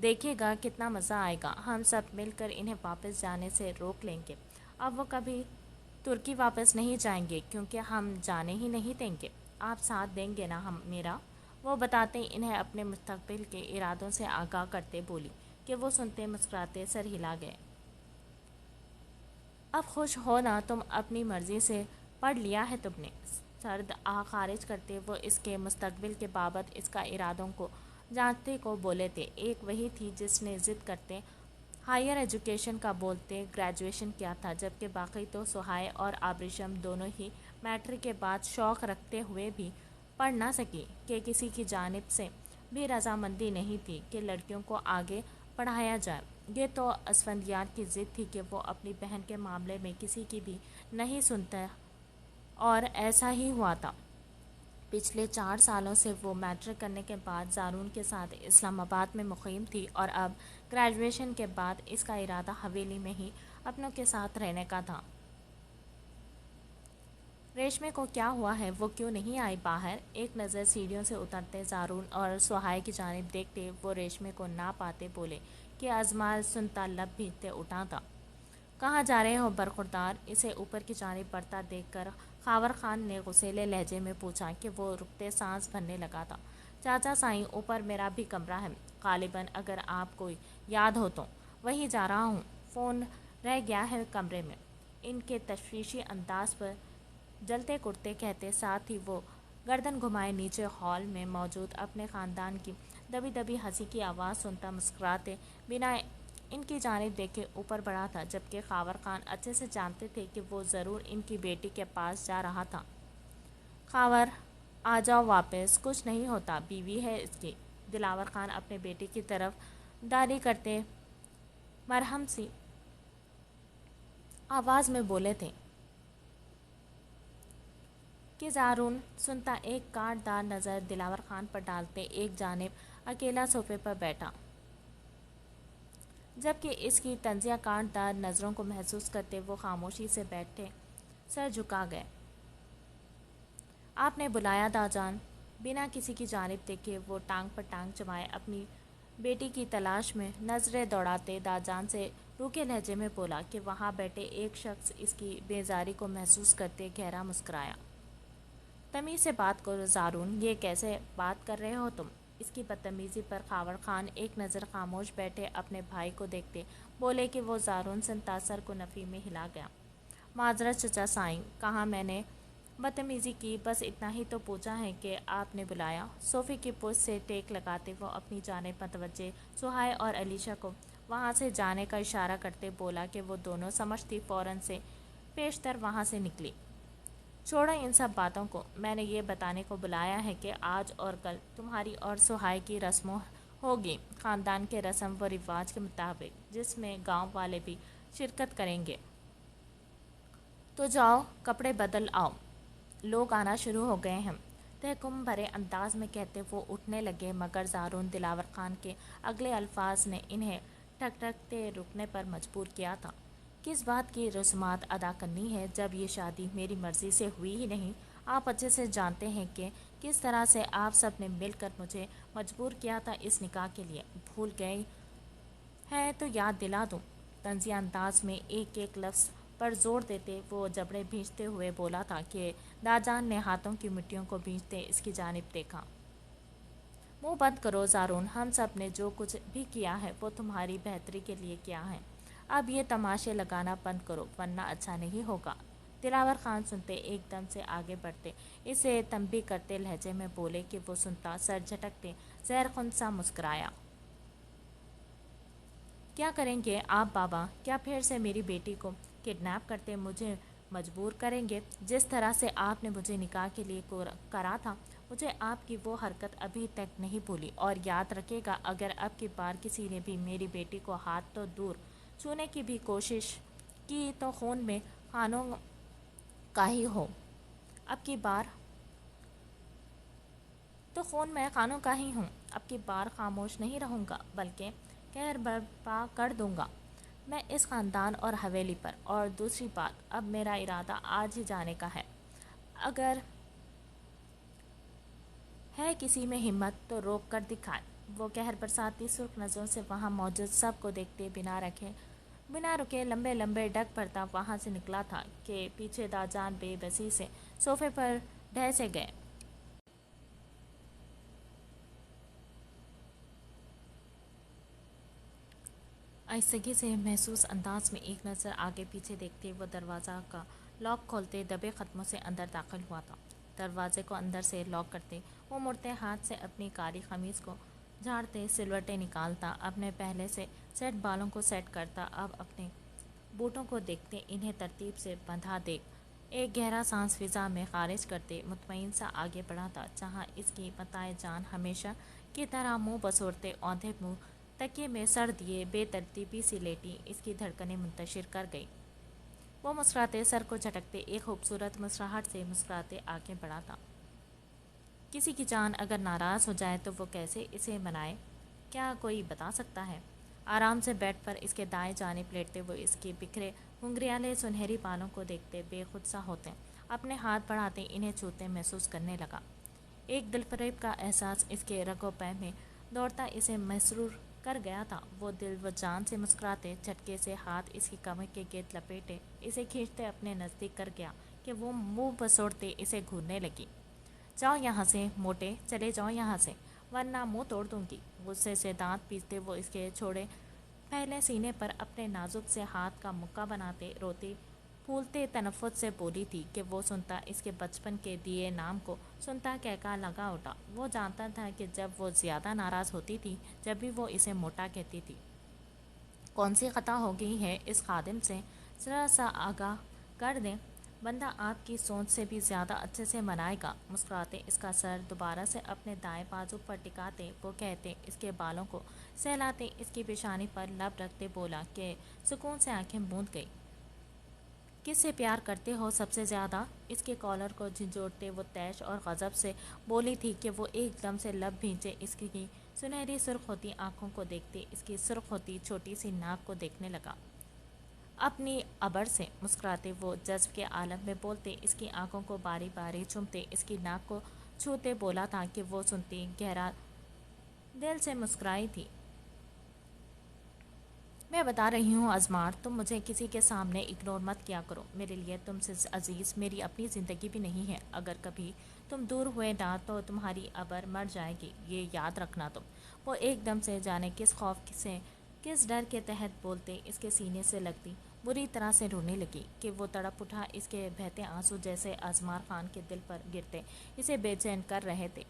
دیکھے گا کتنا مزہ آئے گا، ہم سب مل کر انہیں واپس جانے سے روک لیں گے۔ اب وہ کبھی ترکی واپس نہیں جائیں گے، کیونکہ ہم جانے ہی نہیں دیں گے۔ آپ ساتھ دیں گے نا ہم میرا؟ وہ بتاتے انہیں اپنے مستقبل کے ارادوں سے آگاہ کرتے بولی کہ وہ سنتے مسکراتے سر ہلا گئے۔ اب خوش ہو نا تم، اپنی مرضی سے پڑھ لیا ہے تم نے۔ سرد آہ خارج کرتے وہ اس کے مستقبل کے بابت اس کا ارادوں کو جانچتے کو بولے تھے۔ ایک وہی تھی جس نے ضد کرتے ہائیر ایجوکیشن کا بولتے گریجویشن کیا تھا، جبکہ باقی تو سہائے اور آبریشم دونوں ہی میٹرک کے بعد شوق رکھتے ہوئے بھی پڑھ نہ سکی، کہ کسی کی جانب سے بھی رضامندی نہیں تھی کہ لڑکیوں کو آگے پڑھایا جائے۔ یہ تو اسفندیار کی ضد تھی کہ وہ اپنی بہن کے معاملے میں کسی کی بھی نہیں سنتا، اور ایسا ہی ہوا تھا۔ پچھلے 4 سالوں سے وہ میٹرک کرنے کے بعد زارون کے ساتھ اسلام آباد میں مقیم تھی، اور اب گریجویشن کے بعد اس کا ارادہ حویلی میں ہی اپنوں کے ساتھ رہنے کا تھا۔ ریشمے کو کیا ہوا ہے؟ وہ کیوں نہیں آئی باہر؟ ایک نظر سیڑھیوں سے اترتے زارون اور سہائے کی جانب دیکھتے وہ ریشمے کو نہ پاتے بولے کہ ازمار سنتا لب بھیجتے اٹھا تھا۔ کہاں جا رہے ہو برخوردار؟ اسے اوپر کی جانب بڑھتا دیکھ کر خاور خان نے غصیلے لہجے میں پوچھا کہ وہ رکتے سانس بھرنے لگا تھا۔ چاچا سائیں، اوپر میرا بھی کمرہ ہے، غالباً اگر آپ کو یاد ہو تو وہیں جا رہا ہوں، فون رہ گیا ہے کمرے میں۔ ان کے تشویشی انداز پر جلتے کڑتے کہتے ساتھ ہی وہ گردن گھمائے نیچے ہال میں موجود اپنے خاندان کی دبی دبی ہنسی کی آواز سنتا مسکراتے بنا ان کی جانب دیکھے اوپر بڑھا تھا، جبکہ خاور خان اچھے سے جانتے تھے کہ وہ ضرور ان کی بیٹی کے پاس جا رہا تھا۔ خاور، آ جاؤ واپس، کچھ نہیں ہوتا، بیوی ہے اس کی، دلاور خان اپنے بیٹے کی طرف داری کرتے مرہم سی آواز میں بولے تھے کہ زارون سنتا ایک کاٹ دار نظر دلاور خان پر ڈالتے ایک جانب اکیلا صوفے پر بیٹھا، جبکہ اس کی طنزیہ کاٹ دار نظروں کو محسوس کرتے وہ خاموشی سے بیٹھے سر جھکا گئے۔ آپ نے بلایا دا جان؟ بنا کسی کی جانب دیکھے وہ ٹانگ پر ٹانگ جمائے اپنی بیٹی کی تلاش میں نظریں دوڑاتے دا جان سے روکھے لہجے میں بولا کہ وہاں بیٹھے ایک شخص اس کی بیزاری کو محسوس کرتے گہرا مسکرایا۔ تمیز سے بات کرو زارون، یہ کیسے بات کر رہے ہو تم؟ اس کی بدتمیزی پر خاور خان ایک نظر خاموش بیٹھے اپنے بھائی کو دیکھتے بولے کہ وہ زارون سنتا سر کو نفی میں ہلا گیا۔ معذرت چچا سائیں، کہاں میں نے بدتمیزی کی، بس اتنا ہی تو پوچھا ہے کہ آپ نے بلایا۔ صوفے کی پشت سے ٹیک لگاتے وہ اپنی جانب متوجہ سہائے اور علیشا کو وہاں سے جانے کا اشارہ کرتے بولا کہ وہ دونوں سمجھتی فوراً سے پیشتر وہاں سے نکلی۔ چھوڑو ان سب باتوں کو، میں نے یہ بتانے کو بلایا ہے کہ آج اور کل تمہاری اور سہائے کی رسموں ہوگی، خاندان کے رسم و رواج کے مطابق، جس میں گاؤں والے بھی شرکت کریں گے۔ تو جاؤ کپڑے بدل آؤ، لوگ آنا شروع ہو گئے ہیں، تحکم بھرے انداز میں کہتے وہ اٹھنے لگے، مگر زارون دلاور خان کے اگلے الفاظ نے انہیں ٹھٹکتے رکنے پر مجبور کیا تھا۔ کس بات کی رسومات ادا کرنی ہے، جب یہ شادی میری مرضی سے ہوئی ہی نہیں؟ آپ اچھے سے جانتے ہیں کہ کس طرح سے آپ سب نے مل کر مجھے مجبور کیا تھا اس نکاح کے لیے. بھول گئے ہے تو یاد دلا دوں. طنزیہ انداز میں ایک ایک لفظ پر زور دیتے وہ جبڑے بھینچتے ہوئے بولا تھا کہ داجان نے ہاتھوں کی مٹیوں کو بھینچتے اس کی جانب دیکھا. منہ بند کرو زارون، ہم سب نے جو کچھ بھی کیا ہے وہ تمہاری بہتری کے لیے کیا ہے. اب یہ تماشے لگانا بند کرو ورنہ اچھا نہیں ہوگا. دلاور خان سنتے ایک دم سے آگے بڑھتے اسے تنبیہ کرتے لہجے میں بولے کہ وہ سنتا سر جھٹکتے زہرخند سا مسکرایا. کیا کریں گے آپ بابا؟ کیا پھر سے میری بیٹی کو کڈنیپ کرتے مجھے مجبور کریں گے؟ جس طرح سے آپ نے مجھے نکاح کے لیے کرا تھا مجھے آپ کی وہ حرکت ابھی تک نہیں بھولی. اور یاد رکھے گا اگر اب کی بار کسی نے بھی میری بیٹی کو ہاتھ تو دور چھونے کی بھی کوشش کی تو خون میں خانوں کا ہی ہو. اب کی بار تو خون میں خانوں کا ہی ہوں. اب کی بار خاموش نہیں رہوں گا بلکہ قہر برپا کر دوں گا میں اس خاندان اور حویلی پر. اور دوسری بات، اب میرا ارادہ آج ہی جانے کا ہے. اگر ہے کسی میں ہمت تو روک کر دکھائے. وہ قہر برساتی سرخ نظروں سے وہاں موجود سب کو دیکھتے بنا رکے لمبے لمبے ڈگ پڑتا وہاں سے نکلا تھا کہ پیچھے داجان بے بسی سے صوفے پر ڈھہ سے گئے. آہستگی سے محسوس انداز میں ایک نظر آگے پیچھے دیکھتے وہ دروازہ کا لاک کھولتے دبے قدموں سے اندر داخل ہوا تھا. دروازے کو اندر سے لاک کرتے وہ مڑتے ہاتھ سے اپنی کاری قمیض کو جھاڑتے سلوٹیں نکالتا اپنے پہلے سے سیٹ بالوں کو سیٹ کرتا. اب اپنے بوٹوں کو دیکھتے انہیں ترتیب سے بندھا دیکھ ایک گہرا سانس فضا میں خارج کرتے مطمئن سا آگے بڑھا تھا جہاں اس کی متاع جان ہمیشہ کی طرح منہ بسوڑتے اوندھے منہ تکیے میں سر دیے بے ترتیبی سی لیٹی اس کی دھڑکنیں منتشر کر گئی. وہ مسکراتے سر کو جھٹکتے ایک خوبصورت مسکراہٹ سے مسکراتے آگے بڑھا تھا. کسی کی جان اگر ناراض ہو جائے تو وہ کیسے اسے منائے؟ کیا کوئی بتا سکتا ہے؟ آرام سے بیڈ پر اس کے دائیں جانب لیٹتے وہ اس کے بکھرے گھنگریالے سنہری بالوں کو دیکھتے بے خود سا ہوتے اپنے ہاتھ بڑھاتے انہیں چھوتے محسوس کرنے لگا. ایک دل فریب کا احساس اس کے رگ و پے میں دوڑتا اسے مسرور کر گیا تھا. وہ دل و جان سے مسکراتے جھٹکے سے ہاتھ اس کی کمر کے گرد لپیٹے اسے کھینچتے اپنے نزدیک کر گیا کہ وہ منہ بسوڑتے اسے گھورنے لگی. جاؤ یہاں سے موٹے، چلے جاؤ یہاں سے ورنہ منہ توڑ دوں گی. غصے سے دانت پیستے وہ اس کے چھوڑے پہلے سینے پر اپنے نازک سے ہاتھ کا مکہ بناتے روتی پھولتے تنفس سے بولی تھی کہ وہ سنتا اس کے بچپن کے دیے نام کو سنتا کہکا لگا اٹھا. وہ جانتا تھا کہ جب وہ زیادہ ناراض ہوتی تھی جب بھی وہ اسے موٹا کہتی تھی. کون سی خطا ہو گئی ہے اس خادم سے؟ ذرا سا آگاہ کر دیں، بندہ آپ کی سوچ سے بھی زیادہ اچھے سے منائے گا. مسکراتے اس کا سر دوبارہ سے اپنے دائیں بازو پر ٹکاتے وہ کہتے اس کے بالوں کو سہلاتے اس کی پیشانی پر لب رکھتے بولا کہ سکون سے آنکھیں موند گئی. کس سے پیار کرتے ہو سب سے زیادہ؟ اس کے کالر کو جھنجھوڑتے وہ طیش اور غضب سے بولی تھی کہ وہ ایک دم سے لب بھینچے اس کی سنہری سرخ ہوتی آنکھوں کو دیکھتے اس کی سرخ ہوتی چھوٹی سی ناک کو دیکھنے لگا. اپنی ابر سے مسکراتے وہ جذب کے عالم میں بولتے اس کی آنکھوں کو باری باری چومتے اس کی ناک کو چھوتے بولا تھا کہ وہ سنتی گہرا دل سے مسکرائی تھی. میں بتا رہی ہوں ازمار، تم مجھے کسی کے سامنے اگنور مت کیا کرو. میرے لیے تم سے عزیز میری اپنی زندگی بھی نہیں ہے. اگر کبھی تم دور ہوئے نہ تو تمہاری ابر مر جائے گی، یہ یاد رکھنا تم. وہ ایک دم سے جانے کس خوف سے کس ڈر کے تحت بولتے اس کے سینے سے لگتی بری طرح سے رونے لگی کہ وہ تڑپ اٹھا. اس کے بہتے آنسو جیسے ازمار خان کے دل پر گرتے اسے بے چین کر رہے تھے.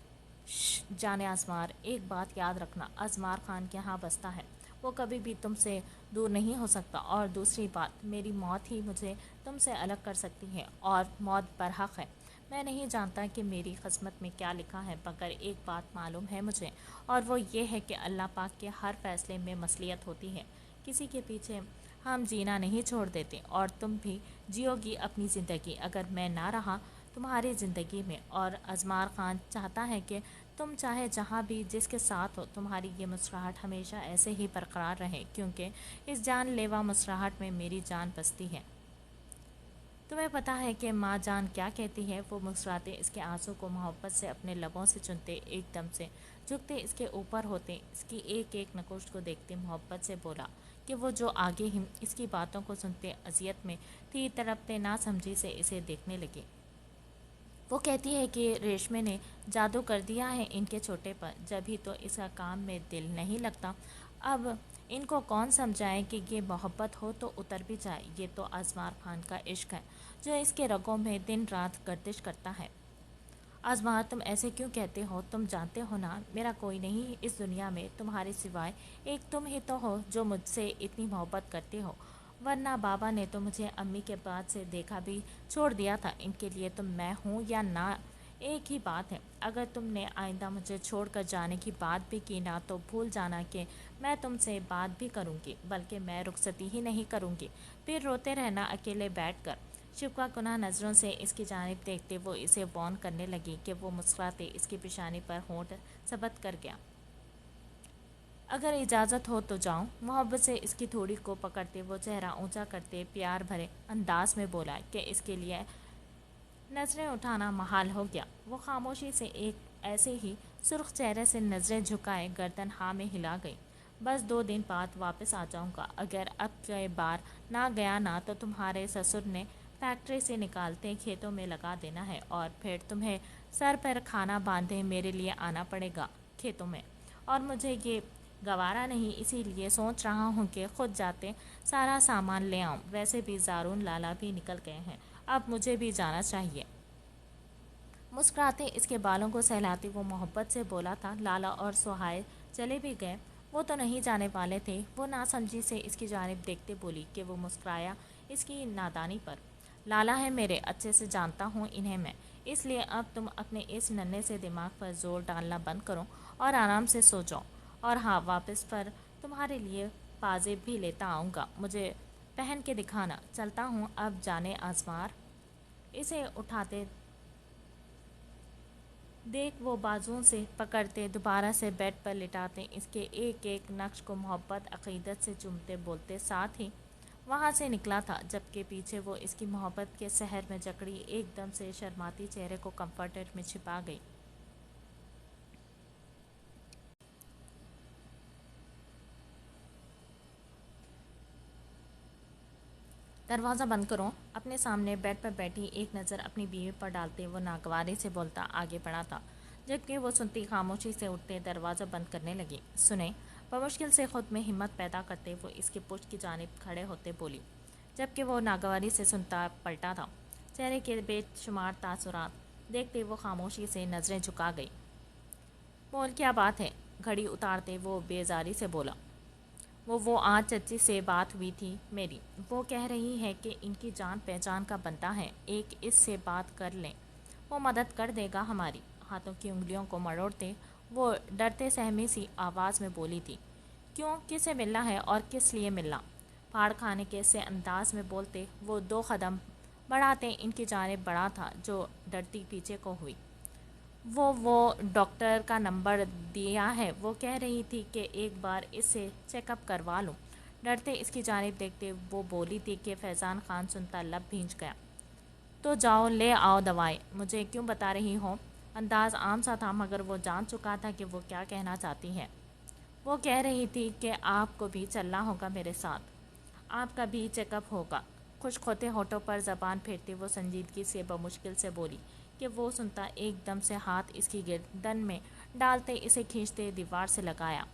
جانے ازمار، ایک بات یاد رکھنا، ازمار خان یہاں بستا ہے، وہ کبھی بھی تم سے دور نہیں ہو سکتا. اور دوسری بات، میری موت ہی مجھے تم سے الگ کر سکتی ہے اور موت برحق ہے. میں نہیں جانتا کہ میری قسمت میں کیا لکھا ہے مگر ایک بات معلوم ہے مجھے اور وہ یہ ہے کہ اللہ پاک کے ہر فیصلے میں مصلحت ہوتی ہے. کسی کے پیچھے ہم جینا نہیں چھوڑ دیتے اور تم بھی جیو گی اپنی زندگی اگر میں نہ رہا تمہاری زندگی میں. اور ازمار خان چاہتا ہے کہ تم چاہے جہاں بھی جس کے ساتھ ہو تمہاری یہ مسکراہٹ ہمیشہ ایسے ہی برقرار رہے کیونکہ اس جان لیوا مسکراہٹ میں میری جان بستی ہے. تمہیں پتہ ہے کہ ماں جان کیا کہتی ہے؟ وہ مسکراتے اس کے آنسوں کو محبت سے اپنے لبوں سے چنتے، ایک دم سے جھکتے اس کے اوپر ہوتے، اس کی ایک ایک نقوش کو دیکھتے محبت سے بولا کہ وہ جو آگے ہی اس کی باتوں کو سنتے اذیت میں تھی، تڑپتے نہ سمجھی سے اسے دیکھنے لگے۔ وہ کہتی ہے کہ ریشمے نے جادو کر دیا ہے ان کے چھوٹے پر، جب ہی تو اس کا کام میں دل نہیں لگتا۔ اب ان کو کون سمجھائے کہ یہ محبت ہو تو اتر بھی جائے، یہ تو آزمار خان کا عشق ہے جو اس کے رگوں میں دن رات گردش کرتا ہے۔ آزمار، تم ایسے کیوں کہتے ہو؟ تم جانتے ہو نا میرا کوئی نہیں اس دنیا میں تمہارے سوائے، ایک تم ہی تو ہو جو مجھ سے اتنی محبت کرتے ہو، ورنہ بابا نے تو مجھے امی کے بعد سے دیکھا بھی چھوڑ دیا تھا۔ ان کے لیے تم میں ہوں یا نہ ایک ہی بات ہے۔ اگر تم نے آئندہ مجھے چھوڑ کر جانے کی بات بھی کی نا تو بھول جانا کہ میں تم سے بات بھی کروں گی، بلکہ میں رخصتی ہی نہیں کروں گی، پھر روتے رہنا اکیلے بیٹھ کر۔ شفقہ کناں نظروں سے اس کی جانب دیکھتے وہ اسے وارن کرنے لگی کہ وہ مسکراتے اس کی پیشانی پر ہونٹ ثبت کر گیا۔ اگر اجازت ہو تو جاؤں؟ محبت سے اس کی تھوڑی کو پکڑتے وہ چہرہ اونچا کرتے پیار بھرے انداز میں بولا کہ اس کے لیے نظریں اٹھانا محال ہو گیا۔ وہ خاموشی سے ایک ایسے ہی سرخ چہرے سے نظریں جھکائے گردن ہاں میں ہلا گئی۔ بس 2 دن بعد واپس آ جاؤں گا، اگر اب کے بار نہ گیا نا تو تمہارے سسر نے فیکٹری سے نکالتے کھیتوں میں لگا دینا ہے، اور پھر تمہیں سر پر کھانا باندھے میرے لیے آنا پڑے گا کھیتوں میں، اور مجھے یہ گوارا نہیں، اسی لیے سوچ رہا ہوں کہ خود جاتے سارا سامان لے آؤں۔ ویسے بھی زارون لالا بھی نکل گئے ہیں، اب مجھے بھی جانا چاہیے۔ مسکراتے اس کے بالوں کو سہلاتی وہ محبت سے بولا تھا۔ لالا اور سہائل چلے بھی گئے، وہ تو نہیں جانے والے تھے۔ وہ ناسمجھی سے اس کی جانب دیکھتے بولی کہ وہ مسکرایا اس کی نادانی پر۔ لالا ہے میرے، اچھے سے جانتا ہوں انہیں میں، اس لیے اب تم اپنے اس ننھے سے دماغ پر زور ڈالنا بند کرو اور آرام سے سو جاؤ، اور ہاں واپس پر تمہارے لیے پازیب بھی لیتا آؤں گا، مجھے پہن کے دکھانا۔ چلتا ہوں اب جانے آزمار۔ اسے اٹھاتے دیکھ وہ بازوؤں سے پکڑتے دوبارہ سے بیڈ پر لٹاتے اس کے ایک ایک نقش کو محبت عقیدت سے چومتے بولتے ساتھ ہی وہاں سے نکلا تھا، جبکہ پیچھے وہ اس کی محبت کے سحر میں جکڑی ایک دم سے شرماتی چہرے کو کمفرٹر میں چھپا گئی۔ دروازہ بند کرو۔ اپنے سامنے بیڈ پر بیٹھی ایک نظر اپنی بیوی پر ڈالتے وہ ناگواری سے بولتا آگے بڑھا تھا، جبکہ وہ سنتی خاموشی سے اٹھتے دروازہ بند کرنے لگی۔ سنیں، بمشکل سے خود میں ہمت پیدا کرتے وہ اس کے پشت کی جانب کھڑے ہوتے بولی، جبکہ وہ ناگواری سے سنتا پلٹا تھا۔ چہرے کے بے شمار تاثرات دیکھتے وہ خاموشی سے نظریں جھکا گئی۔ بول کیا بات ہے؟ گھڑی اتارتے وہ بیزاری سے بولا۔ وہ آج چچی سے بات ہوئی تھی میری، وہ کہہ رہی ہے کہ ان کی جان پہچان کا بندہ ہے، ایک اس سے بات کر لیں، وہ مدد کر دے گا ہماری۔ ہاتھوں کی انگلیوں کو مروڑتے وہ ڈرتے سہمی سی آواز میں بولی تھی، کیوں، کسے ملنا ہے اور کس لیے ملنا؟ پھاڑ کھانے کے سے انداز میں بولتے وہ 2 قدم بڑھاتے ان کی جانب بڑھا تھا جو ڈرتی پیچھے کو ہوئی۔ وہ ڈاکٹر کا نمبر دیا ہے، وہ کہہ رہی تھی کہ ایک بار اس سے چیک اپ کروا لوں۔ ڈرتے اس کی جانب دیکھتے وہ بولی تھی کہ فیضان خان سنتا لب بھیج گیا۔ تو جاؤ لے آؤ دوائیں، مجھے کیوں بتا رہی ہو؟ انداز عام سا تھا مگر وہ جان چکا تھا کہ وہ کیا کہنا چاہتی ہے۔ وہ کہہ رہی تھی کہ آپ کو بھی چلنا ہوگا میرے ساتھ، آپ کا بھی چیک اپ ہوگا۔ خشک ہوتے ہونٹوں پر زبان پھیرتے وہ سنجیدگی سے بمشکل سے بولی کہ وہ سنتا ایک دم سے ہاتھ اس کی گردن میں ڈالتے اسے کھینچتے دیوار سے لگایا۔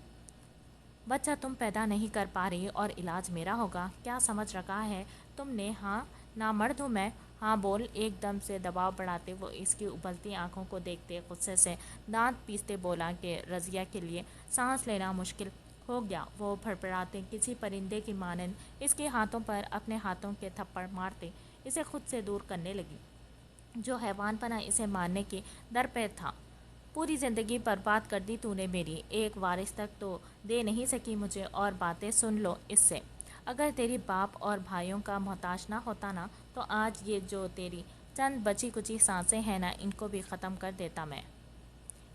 بچہ تم پیدا نہیں کر پا رہی اور علاج میرا ہوگا، کیا سمجھ رکھا ہے تم نے؟ ہاں، نامرد ہوں میں؟ ہاں بول۔ ایک دم سے دباؤ بڑھاتے وہ اس کی ابلتی آنکھوں کو دیکھتے غصے سے دانت پیستے بولا کہ رضیہ کے لیے سانس لینا مشکل ہو گیا۔ وہ پھڑپڑاتے کسی پرندے کی مانند اس کے ہاتھوں پر اپنے ہاتھوں کے تھپڑ مارتے اسے خود سے دور کرنے لگی، جو حیوان پنا اسے مارنے کے در پہ تھا۔ پوری زندگی برباد کر دی تو نے میری، ایک وارث تک تو دے نہیں سکی مجھے، اور باتیں سن لو اس سے۔ اگر تیری باپ اور بھائیوں کا محتاج نہ ہوتا نا تو آج یہ جو تیری چند بچی کچی سانسیں ہیں نا ان کو بھی ختم کر دیتا میں۔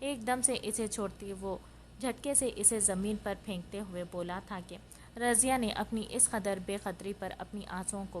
ایک دم سے اسے چھوڑتی وہ جھٹکے سے اسے زمین پر پھینکتے ہوئے بولا تھا کہ رضیہ نے اپنی اس قدر بے قدری پر اپنی آنسوؤں کو